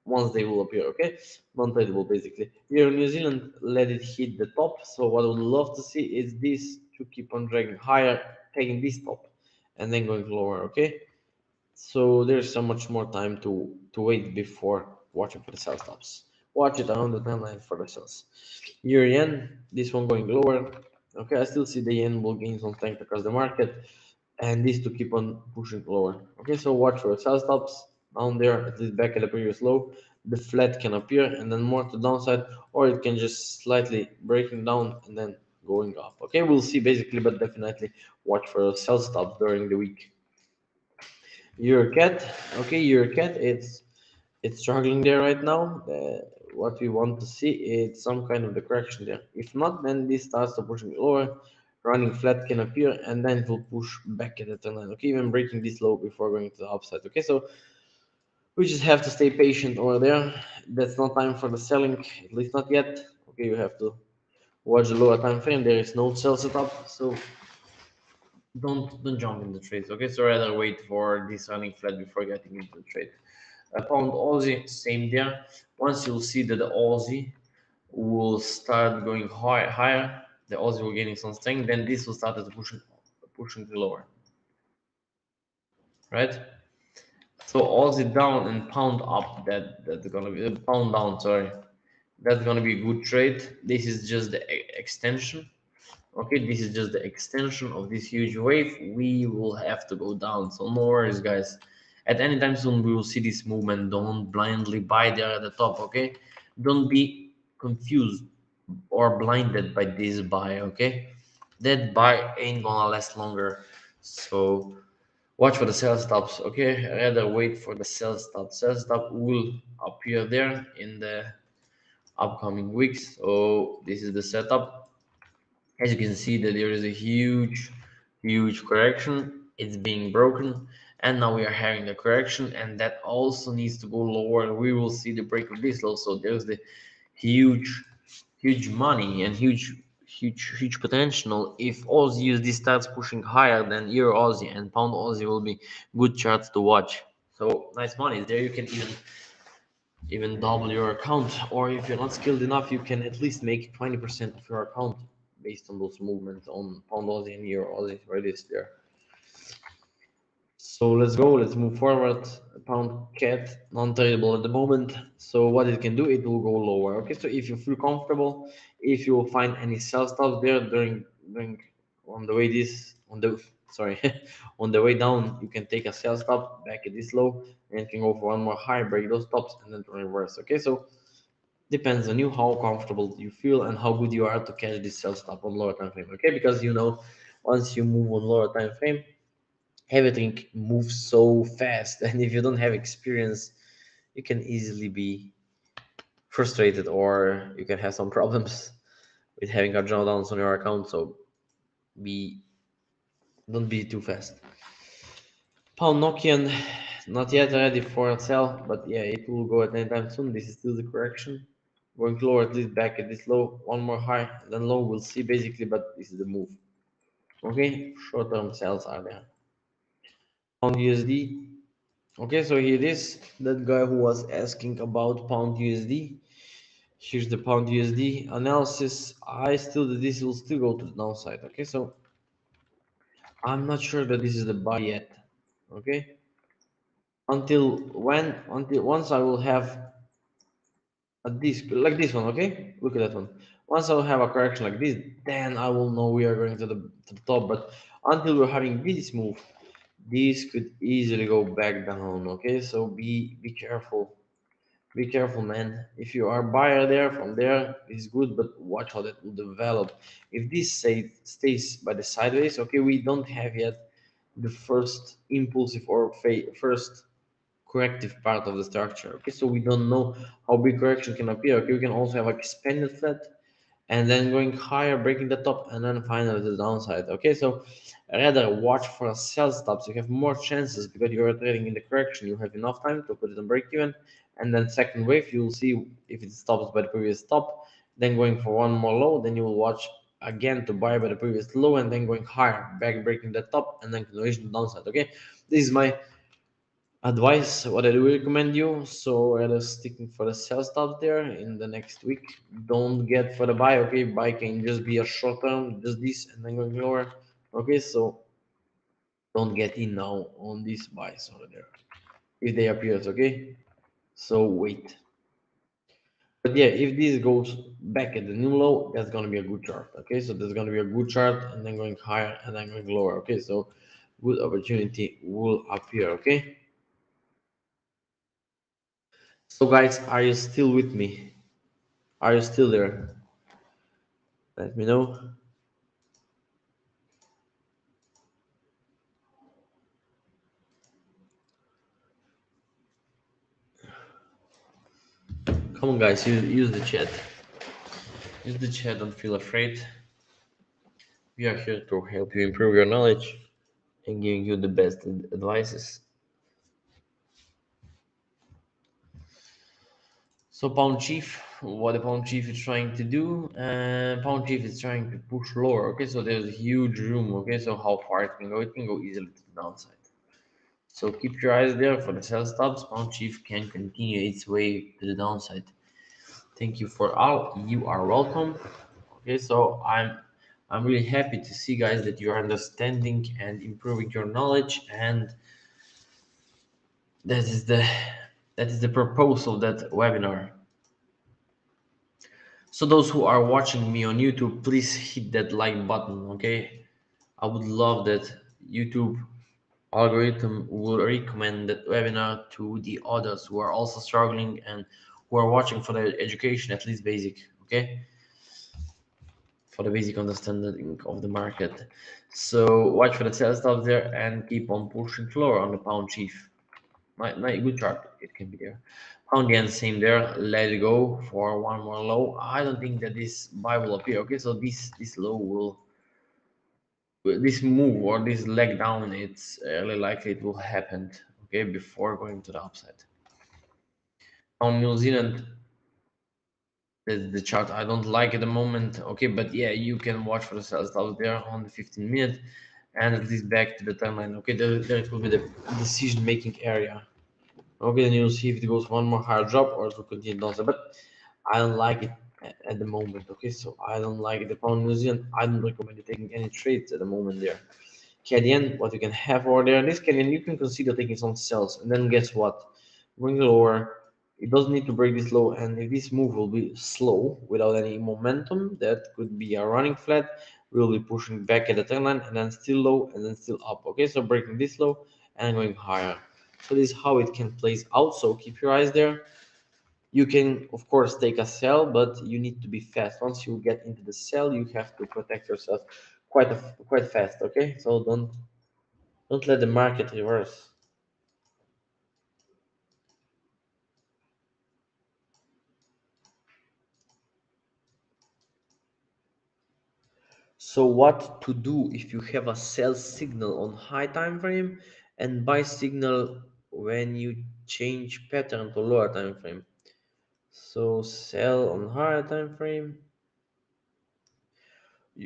once they will appear, okay? Non-tradable basically. Here in New Zealand, let it hit the top. So what I would love to see is this to keep on dragging higher, taking this top, and then going lower, okay? So there's so much more time to wait before watching for the sell stops. Watch it around the timeline for the sales. Euro yen, this one going lower. Okay, I still see the yen will gain some strength across the market, and this to keep on pushing lower. Okay, so watch for sell stops down there, at least back at the previous low. The flat can appear and then more to downside, or it can just slightly breaking down and then going up. Okay, we'll see basically, but definitely watch for sell stops during the week. Your cat, okay, your cat, it's struggling there right now. What we want to see is some kind of the correction there. If not, then this starts to pushing lower, running flat can appear, and then it will push back at the trend line. Okay, even breaking this low before going to the upside. Okay, so we just have to stay patient over there. That's not time for the selling, at least not yet. Okay, you have to watch the lower time frame. There is no sell setup, so don't jump in the trades. Okay, so rather wait for this running flat before getting into the trade. Pound Aussie, same there. Once you'll see that the Aussie will start going higher, the Aussie will gaining some strength, then this will start to pushing to lower, right? So Aussie down and pound up. That's gonna be pound down. Sorry, that's gonna be a good trade. This is just the extension. Okay, this is just the extension of this huge wave. We will have to go down. So no worries, guys. At any time soon, we will see this movement. Don't blindly buy there at the top, okay? Don't be confused or blinded by this buy, okay? that buy ain't gonna last longer. So watch for the sell stops. Okay, rather wait for the sell stop. Sell stop will appear there in the upcoming weeks. So this is the setup. As you can see that there is a huge correction. It's being broken, and now we are having the correction, and that also needs to go lower. We will see the break of this low. So there's the huge money and huge potential. If Aussie USD starts pushing higher, than Euro Aussie and Pound Aussie will be good charts to watch. So nice money there. You can even double your account, or if you're not skilled enough, you can at least make 20% of your account based on those movements on Pound Aussie and Euro Aussie. Right, is there. So let's go, let's move forward. Pound cat, non-tradable at the moment. So what it can do, it will go lower. Okay, so if you feel comfortable, if you will find any sell stops there during on the way this on the sorry on the way down, you can take a sell stop back at this low and you can go for one more high, break those stops and then reverse. Okay, so depends on you how comfortable you feel and how good you are to catch this sell stop on lower time frame. Okay, because you know once you move on lower time frame, everything moves so fast, and if you don't have experience, you can easily be frustrated or you can have some problems with having a drawdowns on your account. So be don't be too fast. Pound Nokian, not yet ready for a sell, but yeah, it will go at any time soon. This is still the correction, going lower, at least back at this low, one more high, then low, we'll see basically, but this is the move. Okay, short-term sells are there. Pound USD. Okay, so here it is. That guy who was asking about pound USD. Here's the pound USD analysis. I still that this will still go to the downside. Okay, so I'm not sure that this is the buy yet. Okay, until when? Until once I will have a this like this one. Okay, look at that one. Once I will have a correction like this, then I will know we are going to the top. But until we're having this move, this could easily go back down. Okay, so be careful. Be careful, man. If you are buyer there from there, it's good, but watch how that will develop. If this stays by the sideways, okay, we don't have yet the first impulsive or first corrective part of the structure. Okay, so we don't know how big correction can appear. Okay, we can also have like expanded flat and then going higher, breaking the top, and then finally the downside. Okay, so rather watch for sell stops. You have more chances because you are trading in the correction. You have enough time to put it on break even, and then second wave you'll see if it stops by the previous stop. Then going for one more low, then you will watch again to buy by the previous low, and then going higher, back breaking the top, and then continuation downside. Okay, this is my advice what I do recommend you. So rather sticking for the sell stop there in the next week. Don't get for the buy. Okay, buy can just be a short term, just this and then going lower. Okay, so don't get in now on these buys over there if they appears. Okay, so wait. But yeah, if this goes back at the new low, that's gonna be a good chart. Okay, so there's gonna be a good chart and then going higher and then going lower. Okay, so good opportunity will appear. Okay. So guys, are you still with me? Are you still there? Let me know. Come on, guys, use the chat. Use the chat, don't feel afraid. We are here to help you improve your knowledge and giving you the best advices. So, Pound Chief, what the Pound Chief is trying to do, Pound Chief is trying to push lower. Okay, so there's a huge room. Okay, so how far it can go easily to the downside. So keep your eyes there for the sell stops. Pound Chief can continue its way to the downside. Thank you for all. You are welcome. Okay, so I'm really happy to see guys that you're understanding and improving your knowledge, and that is the that is the purpose of that webinar. So those who are watching me on YouTube, please hit that like button. Okay, I would love that YouTube algorithm will recommend that webinar to the others who are also struggling and who are watching for their education, at least basic. Okay, for the basic understanding of the market. So watch for the sell stop there and keep on pushing lower on the pound chief. Not good chart. It can be there. Pound yen same there. Let it go for one more low. I don't think that this buy will appear. Okay, so this low will this move or this leg down. It's really likely it will happen. Okay, before going to the upside. On New Zealand, the chart I don't like at the moment. Okay, but yeah, you can watch for the sell stops there on the 15 minute and at least back to the timeline. Okay, there it will be the decision making area. Okay, then you'll see if it goes one more higher drop or it will continue downside. But I don't like it at the moment. Okay, so I don't like it. The pound New Zealand, I don't recommend you taking any trades at the moment there. Canadian, what you can have over there, this Canadian, you can consider taking some sells. And then guess what? Going lower, it doesn't need to break this low. And if this move will be slow without any momentum, that could be a running flat. We'll be pushing back at the trend line and then still low and then still up. Okay, so breaking this low and going higher. So this is how it can place out. So keep your eyes there. You can of course take a sell, but you need to be fast. Once you get into the sell, you have to protect yourself quite fast. Okay, so don't let the market reverse. So what to do if you have a sell signal on high time frame and buy signal when you change pattern to lower time frame? So sell on higher time frame.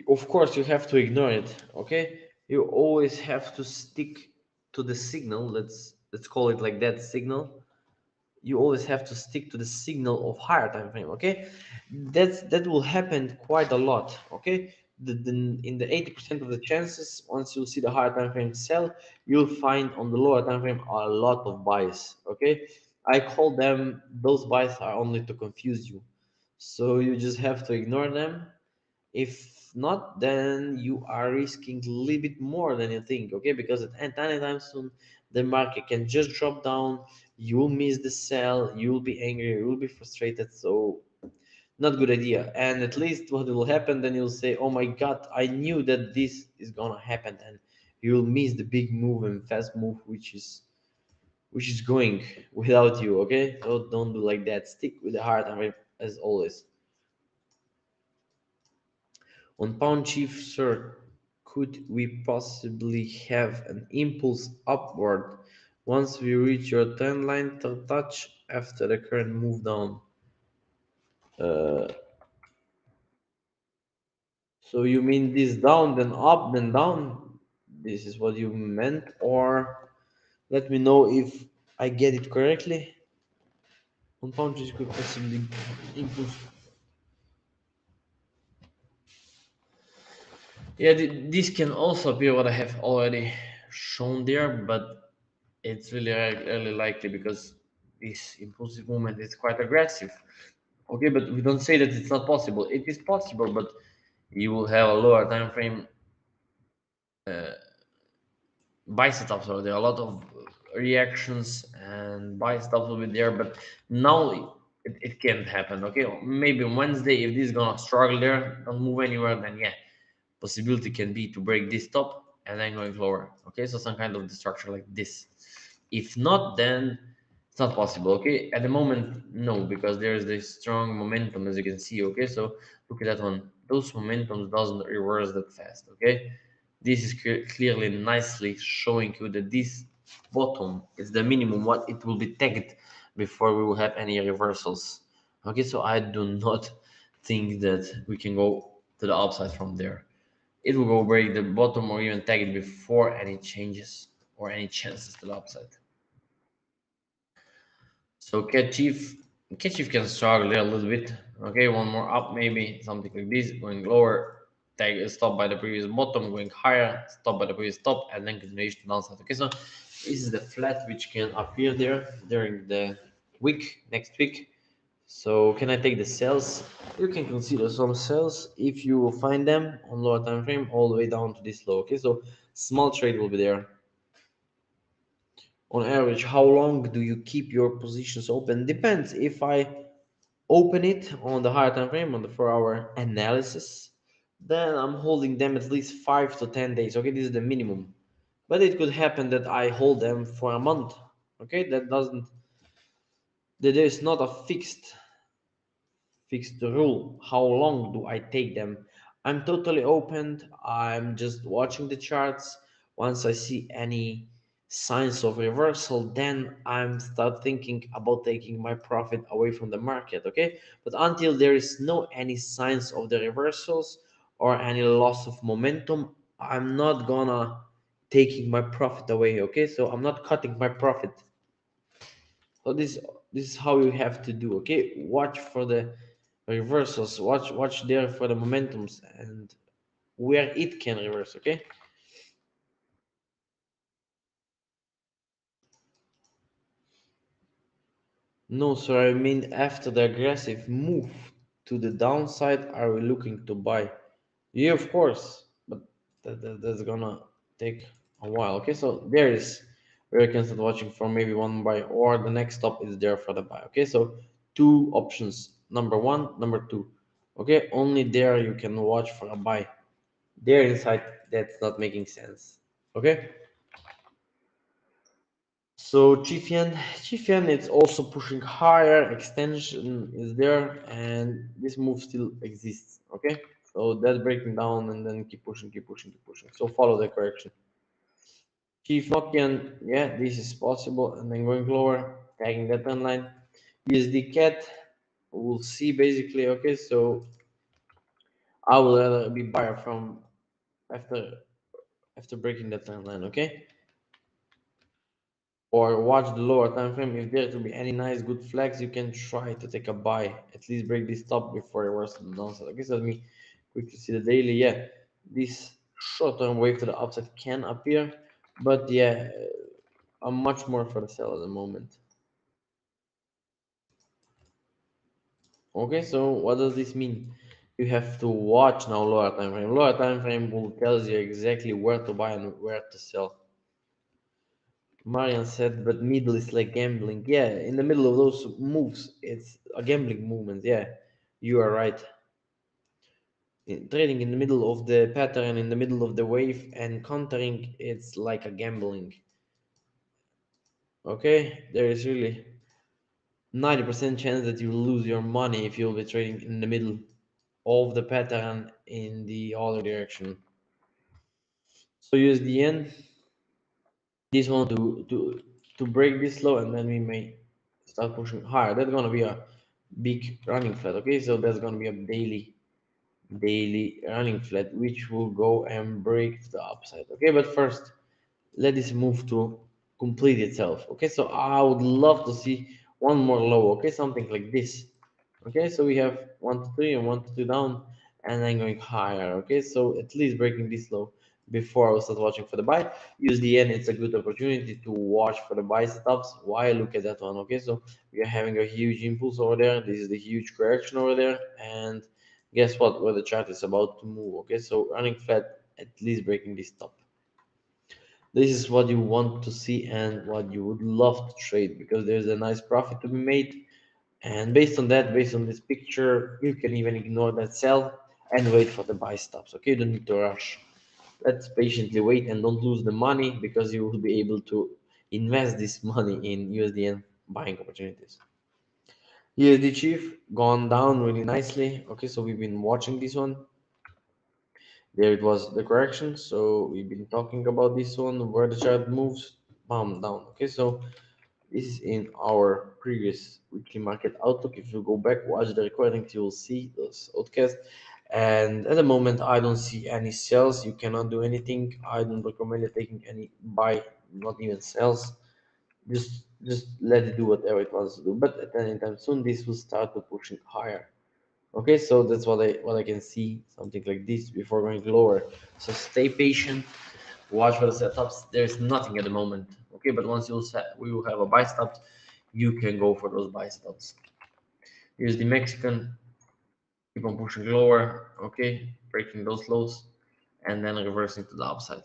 Of course, you have to ignore it. Okay, you always have to stick to the signal. Let's call it like that signal. You always have to stick to the signal of higher time frame. Okay, that will happen quite a lot. Okay, in the 80% of the chances, once you see the higher time frame sell, you'll find on the lower time frame a lot of buys. Okay, I call them, those buys are only to confuse you, so you just have to ignore them. If not, then you are risking a little bit more than you think. Okay, because at any time soon the market can just drop down. You will miss the sell, you will be angry, you will be frustrated. So not good idea. And at least what will happen, then you'll say, oh my god, I knew that this is gonna happen. And you'll miss the big move and fast move which is going without you. Okay, so don't do like that. Stick with the heart, I mean, as always. On Pound Chief, sir, could we possibly have an impulse upward once we reach your trend line to touch after the current move down? Uh, so you mean this down, then up, then down? This is what you meant, or let me know if I get it correctly. On Pound Chief could possibly impulse. Yeah, this can also be what I have already shown there, but it's really likely because this impulsive movement is quite aggressive. Okay, but we don't say that it's not possible. It is possible, but you will have a lower time frame uh, buy setups. So there are a lot of reactions and buy stops will be there, but now it can't happen. Okay, maybe on Wednesday if this is gonna struggle there, don't move anywhere, then yeah, possibility can be to break this top and then going lower. Okay, so some kind of structure like this. If not, then it's not possible. Okay, at the moment, no, because there's this strong momentum as you can see. Okay, so look at that one. Those momentums doesn't reverse that fast. Okay, this is clearly nicely showing you that this bottom is the minimum what it will be tagged before we will have any reversals. Okay, so I do not think that we can go to the upside from there. It will go break the bottom or even tag it before any changes or any chances to the upside. So cat chief can struggle there a little bit. Okay, one more up maybe something like this, going lower, tag stop by the previous bottom, going higher, stop by the previous top, and then continuation downside. Okay, so this is the flat which can appear there during the week next week. So can I take the cells? You can consider some cells if you will find them on lower time frame all the way down to this low. Okay, so small trade will be there. On average, how long do you keep your positions open? Depends. If I open it on the higher time frame on the 4 hour analysis, then I'm holding them at least 5 to 10 days. Okay, this is the minimum. But it could happen that I hold them for a month. Okay, that doesn't that there is not a fixed rule. How long do I take them? I'm totally open. I'm just watching the charts. Once I see any signs of reversal, then I'm start thinking about taking my profit away from the market. Okay, but until there is no any signs of the reversals or any loss of momentum, I'm not gonna taking my profit away. Okay, so I'm not cutting my profit. So this is how you have to do. Okay, watch for the reversals. Watch there for the momentums and where it can reverse. Okay. No, sir. I mean after the aggressive move to the downside, are we looking to buy? Yeah, of course, but that's gonna take a while. Okay, so there is where you can start watching for maybe one buy or the next stop is there for the buy. Okay, so two options: number one, number two. Okay, only there you can watch for a buy. There inside, that's not making sense. Okay, so Chifian, it's also pushing higher. Extension is there, and this move still exists. Okay, so that's breaking down, and then keep pushing, keep pushing, keep pushing. So follow the correction. Chief Nokian, yeah, this is possible, and then going lower, tagging that trend line. USD cat, we'll see basically. Okay, so I will rather be buyer from after breaking that trend line. Okay, or watch the lower time frame. If there to be any nice good flags, you can try to take a buy, at least break this top before it was to the downside. Okay, so let me quickly see the daily. Yeah, this short-term wave to the upside can appear, but yeah, I'm much more for the sell at the moment. Okay, so what does this mean? You have to watch now lower time frame. Lower time frame will tells you exactly where to buy and where to sell. Marian said, but middle is like gambling. Yeah, in the middle of those moves, it's a gambling movement. Yeah, you are right. Trading in the middle of the pattern, in the middle of the wave, and countering, it's like a gambling. Okay, there is really 90% chance that you will lose your money if you'll be trading in the middle of the pattern in the other direction. So use the end. This one to break this low, and then we may start pushing higher. That's gonna be a big running flat. Okay, so that's gonna be a daily running flat, which will go and break the upside. Okay, but first let this move to complete itself. Okay, so I would love to see one more low. Okay, something like this. Okay, so we have 1 to 3 and 1 to 2 down, and then going higher. Okay, so at least breaking this low before I will start watching for the buy. Use the end, it's a good opportunity to watch for the buy stops. Why look at that one? Okay, so we are having a huge impulse over there. This is the huge correction over there, and guess what? Where the chart is about to move. Okay, so running flat, at least breaking this top. This is what you want to see and what you would love to trade because there's a nice profit to be made. And based on that, based on this picture, you can even ignore that sell and wait for the buy stops. Okay, you don't need to rush. Let's patiently wait and don't lose the money because you will be able to invest this money in USDN buying opportunities. USD Chief gone down really nicely. Okay, so we've been watching this one. There it was the correction. So we've been talking about this one where the chart moves, bam, down. Okay, so this is in our previous weekly market outlook. If you go back, watch the recordings, you will see those outcasts. And at the moment, I don't see any sales. You cannot do anything. I don't recommend you taking any buy, not even sales. Just let it do whatever it wants to do. But at any time soon, this will start to pushing higher. Okay, so that's what I can see, something like this before going lower. So stay patient, watch for the setups. There's nothing at the moment. Okay, but once you'll set, we will have a buy stop, you can go for those buy stops. Here's the Mexican, keep on pushing lower. Okay, breaking those lows, and then reversing to the upside.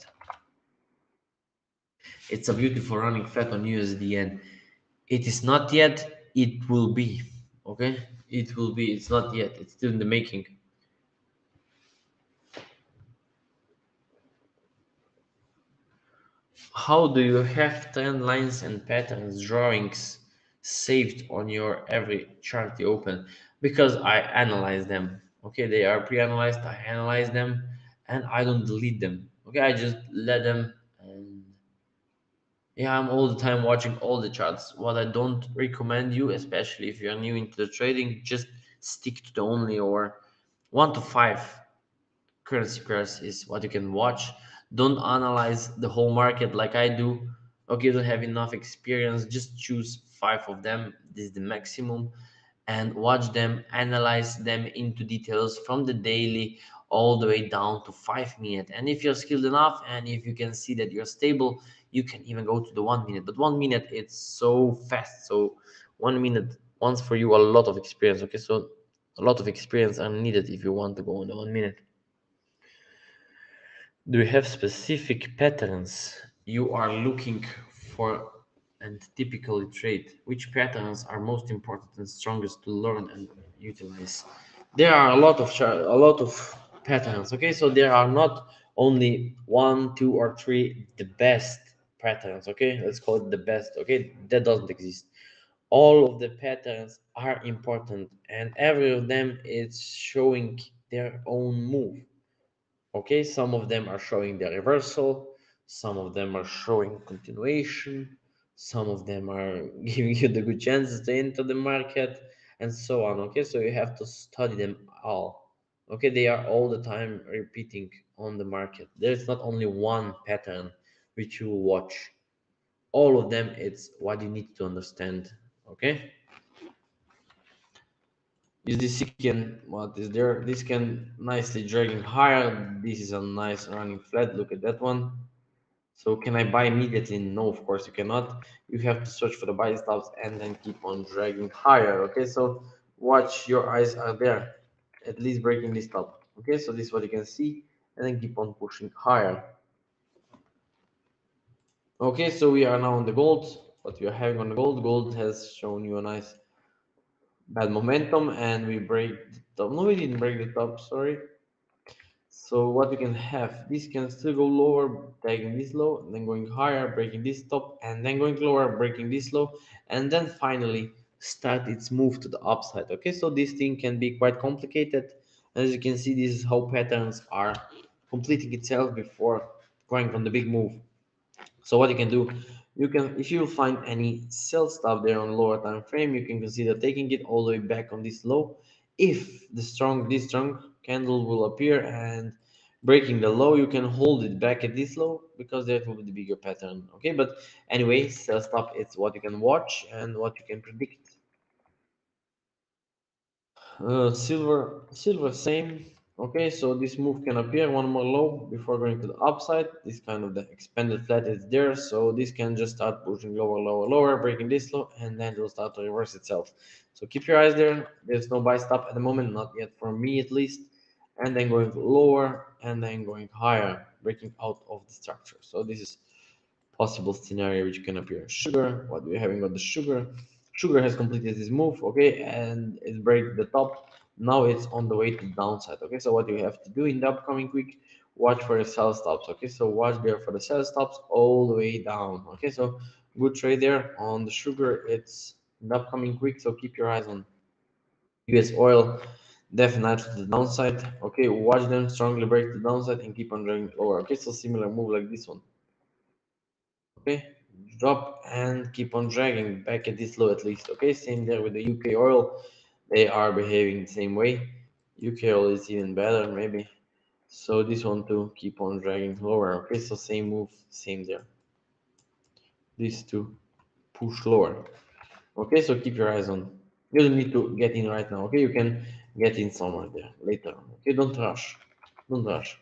It's a beautiful running flat on USDN. It is not yet. It will be. Okay, it will be. It's not yet. It's still in the making. How do you have trend lines and patterns drawings saved on your every chart you open? Because I analyze them. Okay, they are pre-analyzed. I analyze them, and I don't delete them. Okay, I just let them. And yeah, I'm all the time watching all the charts. What I don't recommend you, especially if you're new into the trading, just stick to the only or 1 to 5 currency pairs is what you can watch. Don't analyze the whole market like I do. Okay, you don't have enough experience. Just choose 5 of them. This is the maximum, and watch them, analyze them into details from the daily all the way down to 5 minute. And if you're skilled enough, and if you can see that you're stable, you can even go to the 1 minute. But 1 minute, it's so fast. So 1 minute wants for you a lot of experience. Okay, so a lot of experience are needed if you want to go on the 1 minute. Do you have specific patterns you are looking for and typically trade? Which patterns are most important and strongest to learn and utilize? There are a lot of patterns. Okay, so there are not only one, two, or three the best patterns. Okay, let's call it the best. Okay, that doesn't exist. All of the patterns are important, and every of them is showing their own move. Okay, some of them are showing the reversal, some of them are showing continuation, some of them are giving you the good chances to enter the market, and so on. Okay, so you have to study them all. Okay, they are all the time repeating on the market. There's not only one pattern which you will watch. All of them, it's what you need to understand. Okay, is this can what is there? This can nicely dragging higher. This is a nice running flat. Look at that one. So can I buy immediately? No, of course you cannot. You have to search for the buy stops and then keep on dragging higher. Okay, so watch your eyes are there, at least breaking this top. Okay, so this is what you can see, and then keep on pushing higher. Okay, so we are now on the gold. What we are having on the gold, gold has shown you a nice bad momentum, and we break the top. No, we didn't break the top. Sorry. So what we can have, this can still go lower, taking this low, and then going higher, breaking this top, and then going lower, breaking this low, and then finally start its move to the upside. Okay, so this thing can be quite complicated. As you can see, this is how patterns are completing itself before going on the big move. So what you can do, you can, if you find any sell stop there on lower time frame, you can consider taking it all the way back on this low. If this strong candle will appear and breaking the low, you can hold it back at this low because that will be the bigger pattern. Okay, but anyway, sell stop, it's what you can watch and what you can predict. Silver same. Okay, so this move can appear one more low before going to the upside. This kind of the expanded flat is there, so this can just start pushing lower, lower, lower, breaking this low, and then it will start to reverse itself. So keep your eyes there. There's no buy stop at the moment, not yet for me at least. And then going lower and then going higher, breaking out of the structure. So this is possible scenario which can appear. Sugar, what we're having on the sugar. Sugar has completed this move, okay, and it breaks the top. Now it's on the way to downside, okay. So what you have to do in the upcoming week, watch for the sell stops, okay. So watch there for the sell stops all the way down, okay. So good trade there on the sugar. It's in the upcoming week, so keep your eyes on US oil. Definitely the downside, okay. Watch them strongly break the downside and keep on dragging lower, okay. So similar move like this one. Okay, drop and keep on dragging back at this low at least. Okay, same there with the UK oil. They are behaving the same way. UK oil is even better maybe. So this one too, keep on dragging lower. Okay, so same move, same there. These two push lower. Okay, so keep your eyes on. You don't need to get in right now. Okay, you can get in somewhere there later on. Okay, don't rush. Don't rush.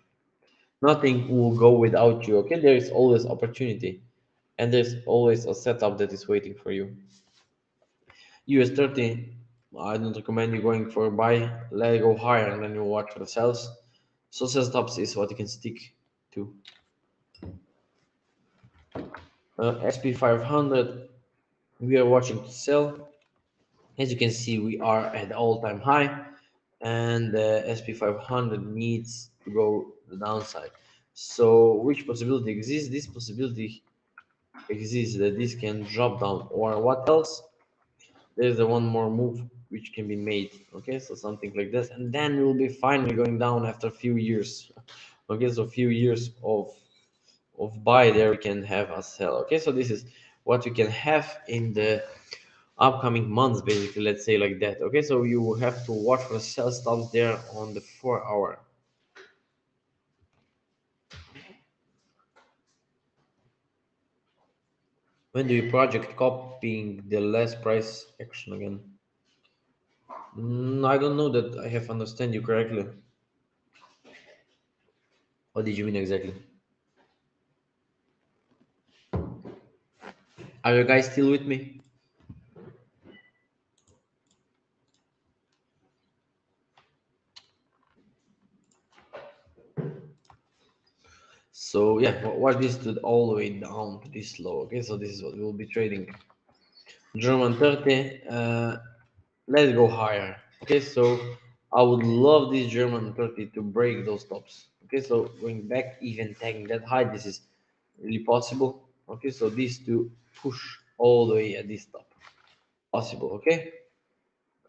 Nothing will go without you. Okay, there is always opportunity, and there's always a setup that is waiting for you. US 30, I don't recommend you going for a buy. Let it go higher, and then you watch for the sells. So sell stops is what you can stick to. SP 500, we are watching to sell. As you can see, we are at all-time high, and the SP 500 needs to go the downside. So which possibility exists? This possibility exists that this can drop down, or what else? There's the one more move which can be made. Okay, so something like this, and then we'll be finally going down after a few years. Okay, so a few years of buy there we can have a sell. Okay, so this is what you can have in the upcoming months, basically. Let's say like that. Okay, so you will have to watch for the sell stops there on the 4 hour. When do you project copying the last price action again? I don't know that I have understand you correctly. What did you mean exactly? Are you guys still with me? So yeah, watch this to all the way down to this low. Okay, so this is what we'll be trading. German 30. Let's go higher. Okay, so I would love this German 30 to break those tops. Okay, so going back, even tagging that high, this is really possible. Okay, so these two push all the way at this top. Possible. Okay,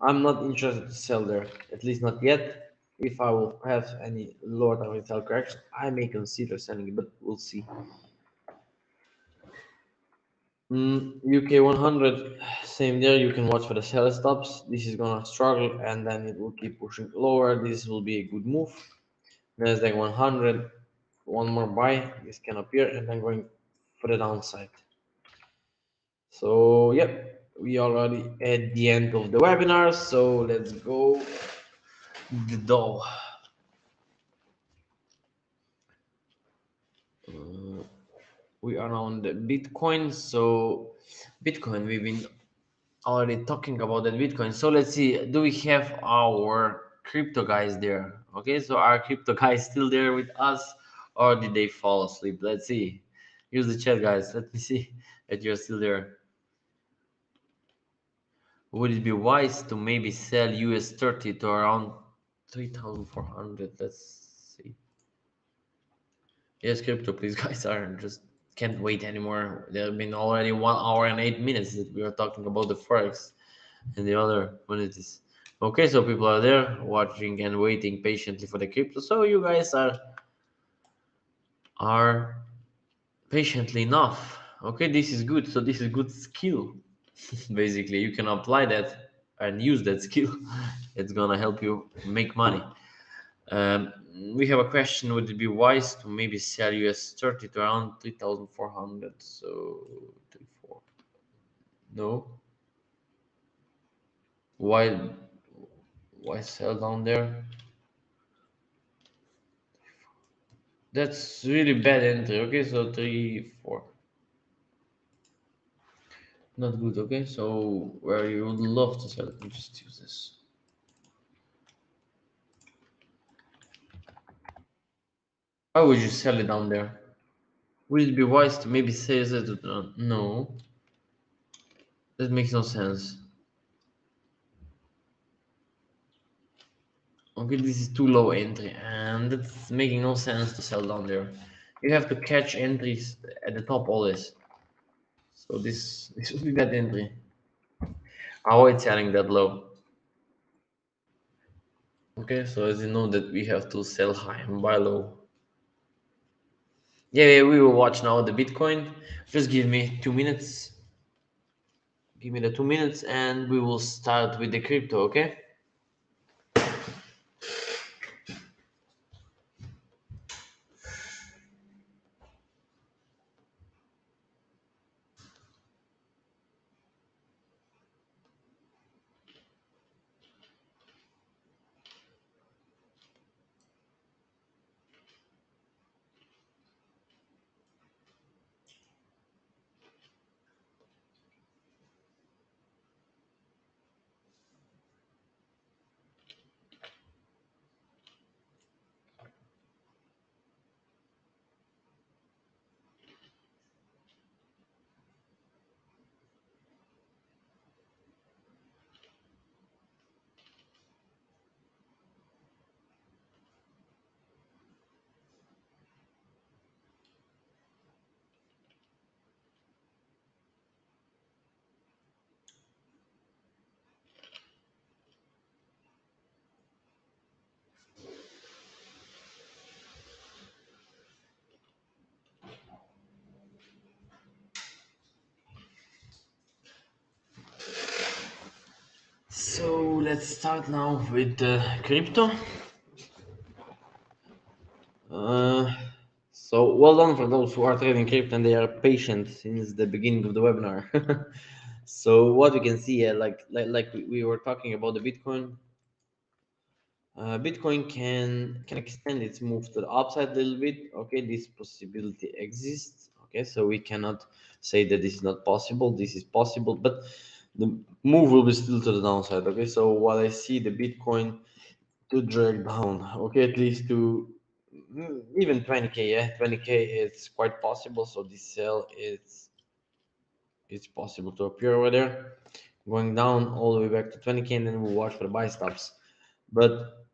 I'm not interested to sell there, at least not yet. If I will have any lower target sell correction, I may consider selling it, but we'll see. UK 100, same there. You can watch for the sell stops. This is gonna struggle and then it will keep pushing lower. This will be a good move. Nasdaq 100, one more buy. This can appear and then going for the downside. So, yep, we already at the end of the webinar. So let's go the Dow. We are on the Bitcoin. So, Bitcoin, we've been already talking about that Bitcoin. So let's see, do we have our crypto guys there? Okay, so are crypto guys still there with us or did they fall asleep? Let's see. Use the chat, guys. Let me see that you're still there. Would it be wise to maybe sell US 30 to around 3,400? Let's see. Yes, crypto, please, guys. Are just can't wait anymore. There have been already 1 hour and 8 minutes that we are talking about the Forex and the other commodities. Okay, so people are there watching and waiting patiently for the crypto. So you guys are patiently enough. Okay, this is good. So this is good skill. Basically, you can apply that and use that skill. It's gonna help you make money. Um, we have a question: would it be wise to maybe sell US 30 to around 3,400? So 34. No. Why? Why sell down there? That's really bad entry. Okay, so 3, 4. Not good. Okay, so where you would love to sell it, let me just use this. Why would you sell it down there? Would it be wise to maybe sell it? No, that makes no sense. Okay, this is too low entry, and that's making no sense to sell down there. You have to catch entries at the top always. So this would be bad entry. Avoid selling that low. Okay, so as you know that we have to sell high and buy low. Yeah, yeah, we will watch now the Bitcoin. Just give me 2 minutes. Give me the 2 minutes and we will start with the crypto, okay? let's start now with crypto. Uh, so well done for those who are trading crypto and they are patient since the beginning of the webinar. So what we can see here, like we were talking about the Bitcoin. Bitcoin can extend its move to the upside a little bit. Okay, this possibility exists. Okay, so we cannot say that this is not possible. This is possible, but the move will be still to the downside. Okay, so what I see the Bitcoin to drag down. Okay, at least to even 20k. Yeah, 20k is quite possible. So this sell it's possible to appear over there, going down all the way back to 20k, and then we'll watch for the buy stops. But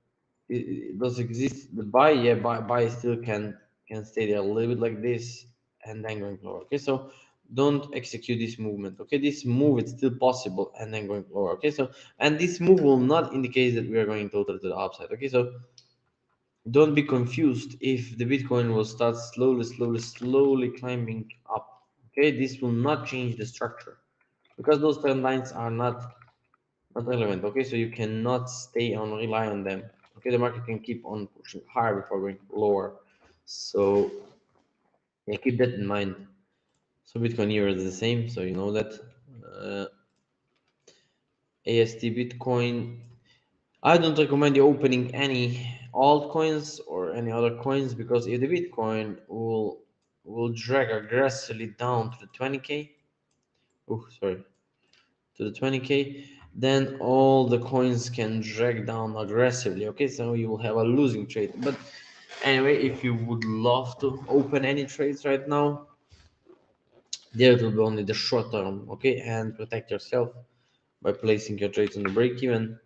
it does exist the buy, yeah, buy still can stay there a little bit like this and then going lower. Okay, so don't execute this movement. Okay, this move is still possible and then going lower. Okay, so and this move will not indicate that we are going totally to the upside. Okay, so don't be confused if the Bitcoin will start slowly climbing up. Okay, this will not change the structure because those trend lines are not relevant. Okay, so you cannot stay on rely on them. Okay, the market can keep on pushing higher before going lower. So yeah, keep that in mind. So Bitcoin here is the same, so you know that. uh, AST Bitcoin, I don't recommend you opening any altcoins or any other coins, because if the Bitcoin will drag aggressively down to the 20k, oh sorry, to the 20k, then all the coins can drag down aggressively. Okay, so you will have a losing trade. But anyway, if you would love to open any trades right now, there it will be only the short term. Okay, and protect yourself by placing your trades on the break even.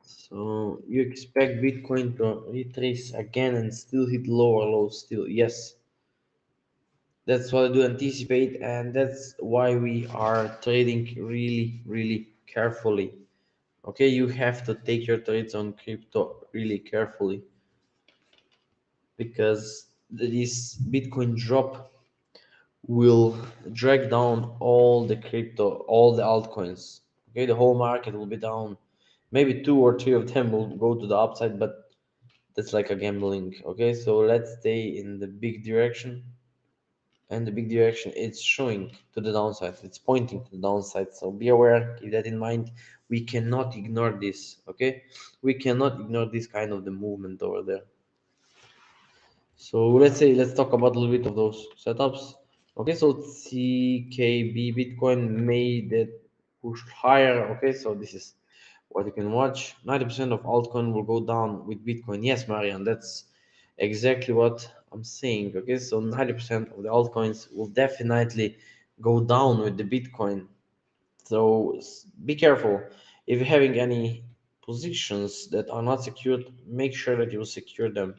So you expect Bitcoin to retrace again and still hit lower lows still? Yes, that's what I do anticipate, and that's why we are trading really carefully. Okay, you have to take your trades on crypto really carefully, because this Bitcoin drop will drag down all the crypto, all the altcoins. Okay, the whole market will be down. Maybe two or three of them will go to the upside, but that's like a gambling. Okay, so let's stay in the big direction, and the big direction is showing to the downside. It's pointing to the downside, so be aware, keep that in mind. We cannot ignore this. Okay, we cannot ignore this kind of the movement over there. So let's talk about a little bit of those setups. Okay, so CKB Bitcoin made it push higher. Okay, so this is what you can watch. 90% of altcoin will go down with Bitcoin. Yes, Marian, that's exactly what I'm saying. Okay, so 90% of the altcoins will definitely go down with the Bitcoin. So be careful. If you're having any positions that are not secured, make sure that you secure them.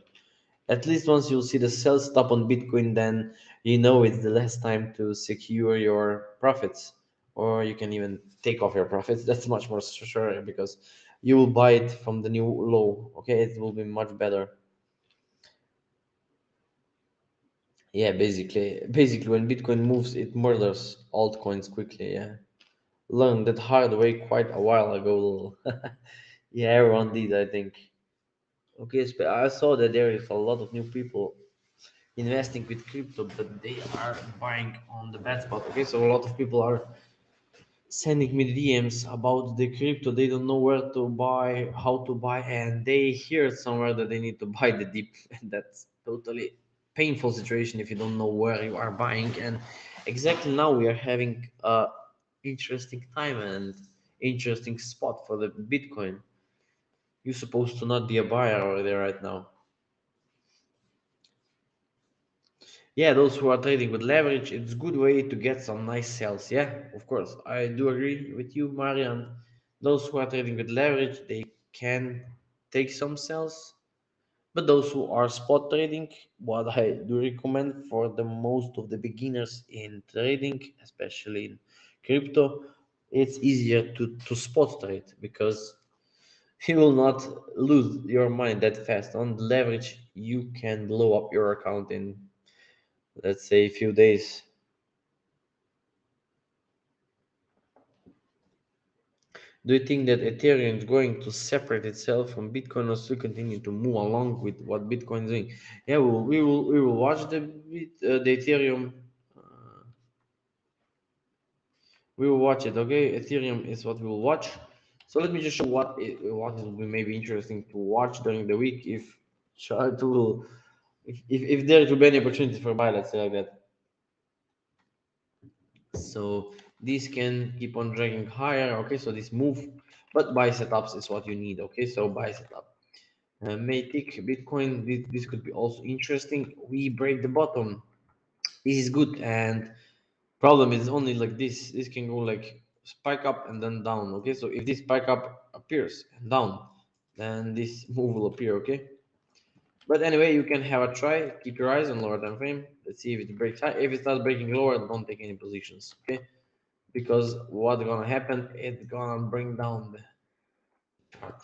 At least once you'll see the sell stop on Bitcoin, then you know it's the last time to secure your profits, or you can even take off your profits. That's much more sure, because you will buy it from the new low. Okay, it will be much better. Yeah, basically when Bitcoin moves, it murders altcoins quickly. Yeah, learned that hard way quite a while ago. Yeah, everyone did, I think. Okay, I saw that there is a lot of new people investing with crypto, but they are buying on the bad spot. Okay, so a lot of people are sending me DMs about the crypto. They don't know where to buy, how to buy, and they hear somewhere that they need to buy the dip. And that's totally painful situation if you don't know where you are buying. And exactly now we are having a interesting time and interesting spot for the Bitcoin. You're supposed to not be a buyer over there right now. Yeah, those who are trading with leverage, it's a good way to get some nice sales. Yeah, of course, I do agree with you, Marian. Those who are trading with leverage, they can take some sales, but those who are spot trading, what I do recommend for the most of the beginners in trading, especially in crypto, it's easier to spot trade, because you will not lose your money that fast. On leverage, you can blow up your account in, let's say, a few days. Do you think that Ethereum is going to separate itself from Bitcoin or still continue to move along with what Bitcoin is doing? Yeah, we will watch the Ethereum. Uh, we will watch it. Okay, Ethereum is what we will watch. So let me just show what will be maybe interesting to watch during the week if chart will if there will be any opportunity for buy. Let's say like that. So this can keep on dragging higher. Okay, so this move, but buy setups is what you need. Okay, so buy setup. Matic, Bitcoin, this could be also interesting. We break the bottom. This is good, and problem is only like this. This can go like spike up and then down. Okay, so if this spike up appears and down, then this move will appear. Okay, but anyway, you can have a try. Keep your eyes on lower time frame. Let's see if it breaks high. If it starts breaking lower, don't take any positions. Okay, because what's gonna happen? It's gonna bring down the chart.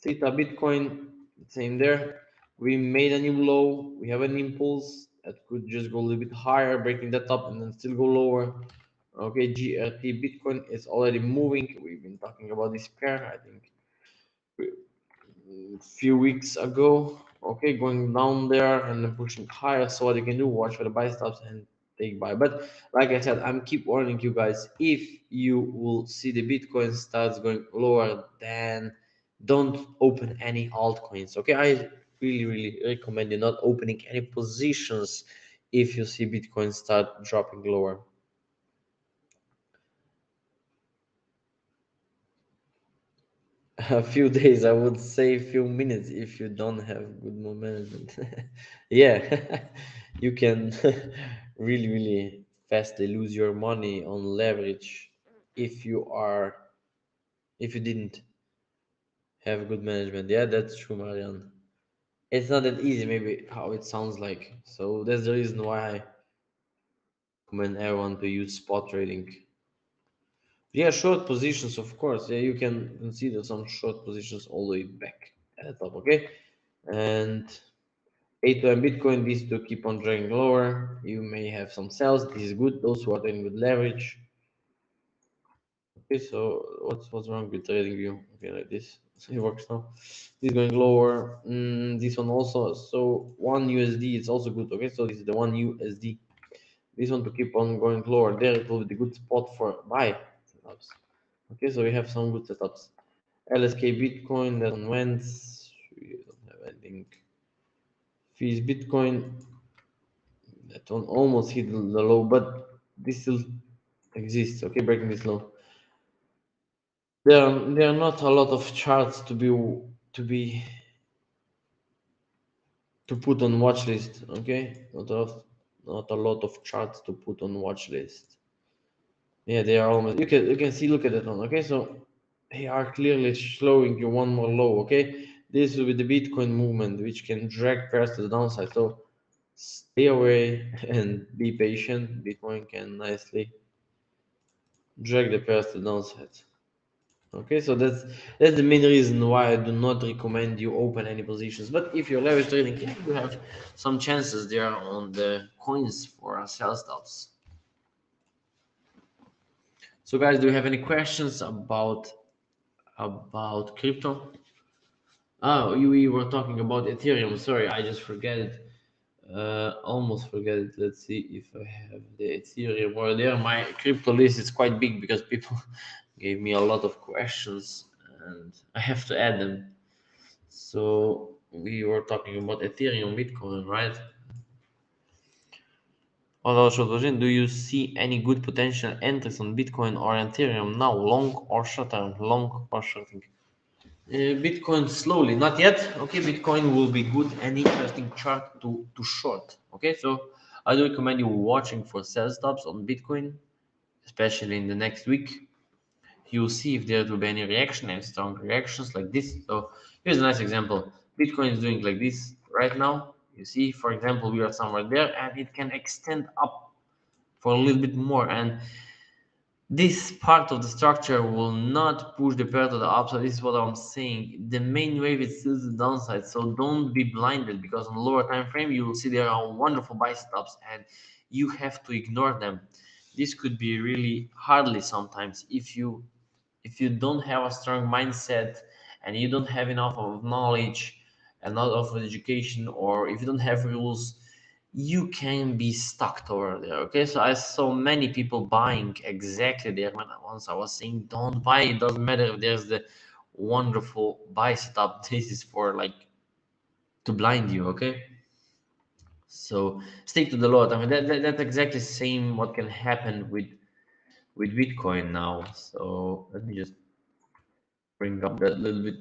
Theta Bitcoin, same there. We made a new low. We have an impulse that could just go a little bit higher, breaking that up and then still go lower. Okay, GRT Bitcoin is already moving. We've been talking about this pair, I think, a few weeks ago. Okay, going down there and then pushing higher. So what you can do, watch for the buy stops and take buy. But like I said, I'm keep warning you guys. If you will see the Bitcoin starts going lower, then don't open any altcoins. Okay, I really recommend you not opening any positions if you see Bitcoin start dropping lower. A few days, I would say a few minutes if you don't have good management. Yeah, you can really fastly lose your money on leverage if you didn't have good management. Yeah, that's true, Marian. It's not that easy, maybe how it sounds like. So that's the reason why I recommend everyone to use spot trading. Yeah, short positions, of course. Yeah, you can consider some short positions all the way back at the top. Okay, and A2M Bitcoin, these two keep on dragging lower. You may have some sells. This is good. Those who are trading with leverage. Okay, so what's wrong with trading view? Okay, like this. So it works now. This is going lower. This one also. So one USD is also good. Okay, so this is the one USD. This one to keep on going lower. There it will be the good spot for buy setups. Okay, so we have some good setups. LSK Bitcoin that one went. We don't have anything. Fees Bitcoin. That one almost hit the low, but this still exists. Okay, breaking this low. There are not a lot of charts to be to put on watch list. Okay, not a lot of charts to put on watch list. Yeah, they are almost. You can see. Look at that one. Okay, so they are clearly showing you one more low. Okay, this will be the Bitcoin movement, which can drag pairs to the downside. So stay away and be patient. Bitcoin can nicely drag the pairs to the downside. Okay, so that's the main reason why I do not recommend you open any positions. But if you're leverage trading, yeah, you have some chances there on the coins for sell stops. So guys, do you have any questions about crypto? Oh, we were talking about Ethereum. Sorry, I just forget it. Almost forget it. Let's see if I have the Ethereum or there. My crypto list is quite big because people gave me a lot of questions and I have to add them. So we were talking about Ethereum, Bitcoin, right? Although short version, do you see any good potential entries on Bitcoin or Ethereum now, long or short term? Long or short term? Bitcoin slowly, not yet. Okay, Bitcoin will be good and interesting chart to short. Okay, so I do recommend you watching for sell stops on Bitcoin, especially in the next week. You'll see if there will be any reaction and strong reactions like this. So here's a nice example. Bitcoin is doing like this right now. You see, for example, we are somewhere there and it can extend up for a little bit more. And this part of the structure will not push the pair to the upside. This is what I'm saying. The main wave is still the downside, so don't be blinded because on the lower time frame you will see there are wonderful buy stops and you have to ignore them. This could be really hardly sometimes if you if you don't have a strong mindset and you don't have enough of knowledge and not of education, or if you don't have rules, you can be stuck over there. Okay, so I saw many people buying exactly there when once I was saying don't buy, it doesn't matter if there's the wonderful buy setup. This is for like to blind you. Okay, so stick to the Lord. I mean that's exactly same what can happen with Bitcoin now. So let me just bring up that a little bit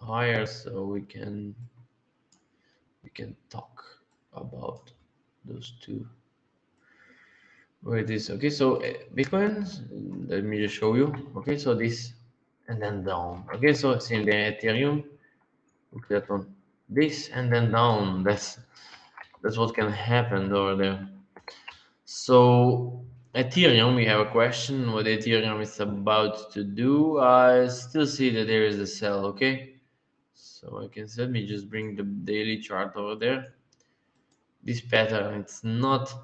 higher so we can talk about those two. Where it is. Okay, so Bitcoin, let me just show you. Okay, so this and then down. Okay, so same thing Ethereum. Look at that one. This and then down. That's what can happen over there. So Ethereum, we have a question what Ethereum is about to do. I still see that there is a sell. Okay, so I can let me just bring the daily chart over there. This pattern, it's not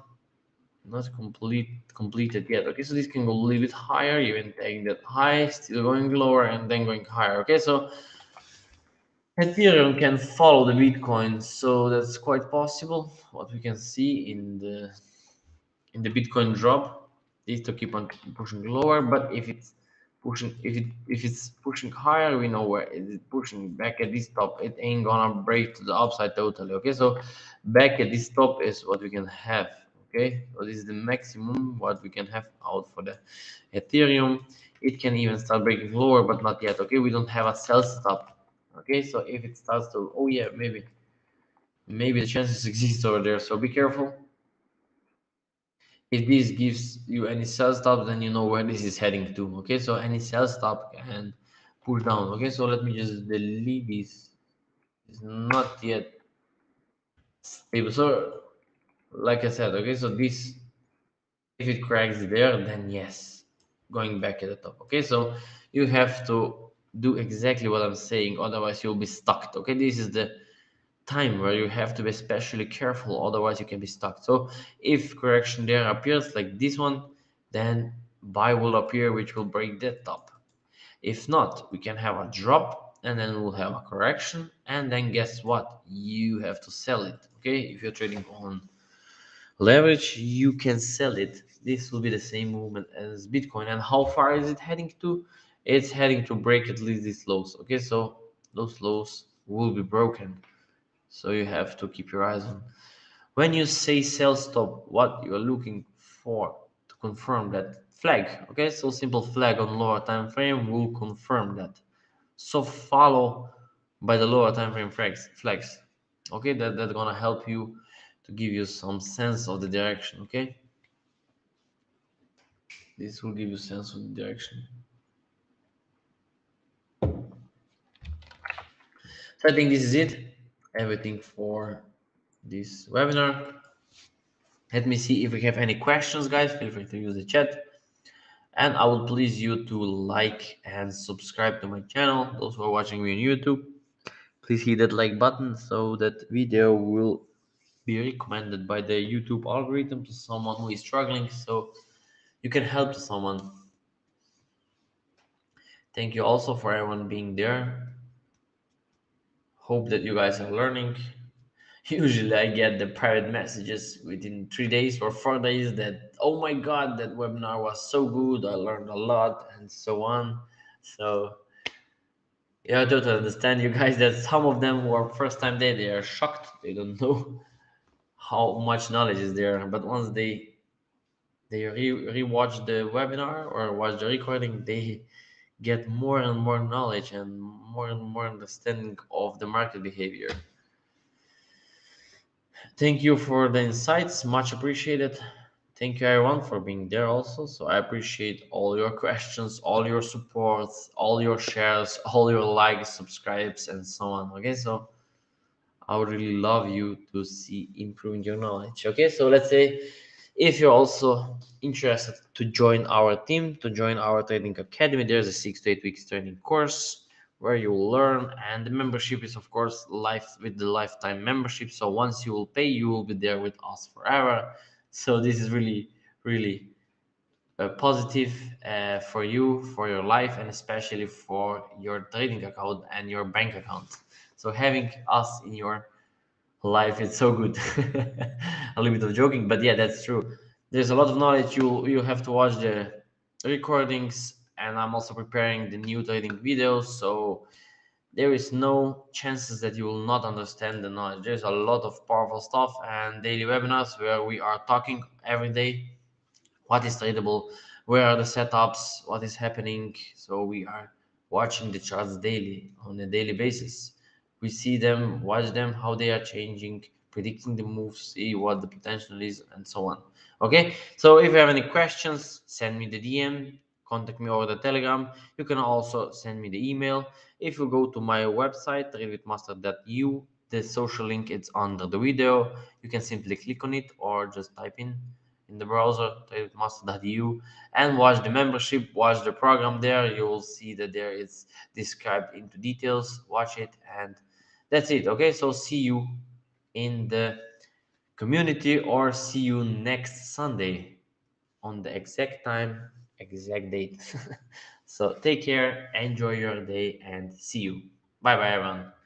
completed yet. Okay, so this can go a little bit higher, even taking that high, still going lower and then going higher. Okay, so Ethereum can follow the Bitcoin, so that's quite possible. What we can see in the Bitcoin drop is to keep on pushing lower, but if it's pushing higher, we know where it is pushing back at this top. It ain't gonna break to the upside totally. Okay, so back at this top is what we can have. Okay, so this is the maximum what we can have out for the Ethereum. It can even start breaking lower, but not yet. Okay, we don't have a sell stop. Okay, so if it starts to, oh yeah, maybe the chances exist over there. So be careful. If this gives you any sell stop, then you know where this is heading to. Okay, so any sell stop can push down. Okay, so let me just delete this. It's not yet stable. So like I said, okay, so this, if it cracks there, then yes, going back at the top. Okay, so you have to do exactly what I'm saying, otherwise you'll be stuck. Okay, this is the time where you have to be especially careful, otherwise you can be stuck. So if correction there appears like this one, then buy will appear, which will break that top. If not, we can have a drop and then we'll have a correction, and then guess what, you have to sell it. Okay, if you're trading on leverage, you can sell it. This will be the same movement as Bitcoin. And how far is it heading to? It's heading to break at least these lows. Okay, so those lows will be broken, so you have to keep your eyes on. When you say sell stop, what you are looking for to confirm that flag. Okay, so simple flag on lower time frame will confirm that. So follow by the lower time frame flags. Okay, that's gonna help you to give you some sense of the direction. Okay, this will give you sense of the direction. So I think this is it. Everything for this webinar. Let me see if we have any questions, guys. Feel free to use the chat. And I will please you to like and subscribe to my channel. Those who are watching me on YouTube, please hit that like button so that video will be recommended by the YouTube algorithm to someone who is struggling, so you can help someone. Thank you also for everyone being there. Hope that you guys are learning. Usually I get the private messages within 3 days or 4 days that, oh my god, that webinar was so good, I learned a lot and so on. So yeah, I totally understand you guys that some of them who are first time there, they are shocked. They don't know how much knowledge is there. But once they rewatch the webinar or watch the recording, they get more and more knowledge and more understanding of the market behavior. Thank you for the insights, much appreciated. Thank you everyone for being there also. So I appreciate all your questions, all your supports, all your shares, all your likes, subscribes, and so on. Okay, so I would really love you to see improving your knowledge. Okay, so let's say if you're also interested to join our team, to join our trading academy, there's a 6 to 8 weeks training course where you will learn, and the membership is of course life with the lifetime membership. So once you will pay, you will be there with us forever. So this is really, really positive for you, for your life, and especially for your trading account and your bank account. So having us in your life is so good. A little bit of joking, but yeah, that's true. There's a lot of knowledge. You have to watch the recordings, and I'm also preparing the new trading videos, so there is no chances that you will not understand the knowledge. There's a lot of powerful stuff and daily webinars where we are talking every day what is tradable, where are the setups, what is happening. So we are watching the charts daily on a daily basis. We see them, watch them, how they are changing, predicting the moves, see what the potential is, and so on. Okay, so if you have any questions, send me the DM, contact me over the Telegram. You can also send me the email. If you go to my website, trade.master.eu, the social link is under the video. You can simply click on it or just type in the browser trademaster.eu and watch the membership, watch the program there. You will see that there is described into details. Watch it, and that's it. Okay, so see you in the community, or see you next Sunday on the exact time, exact date. So take care, enjoy your day, and see you. Bye bye, everyone.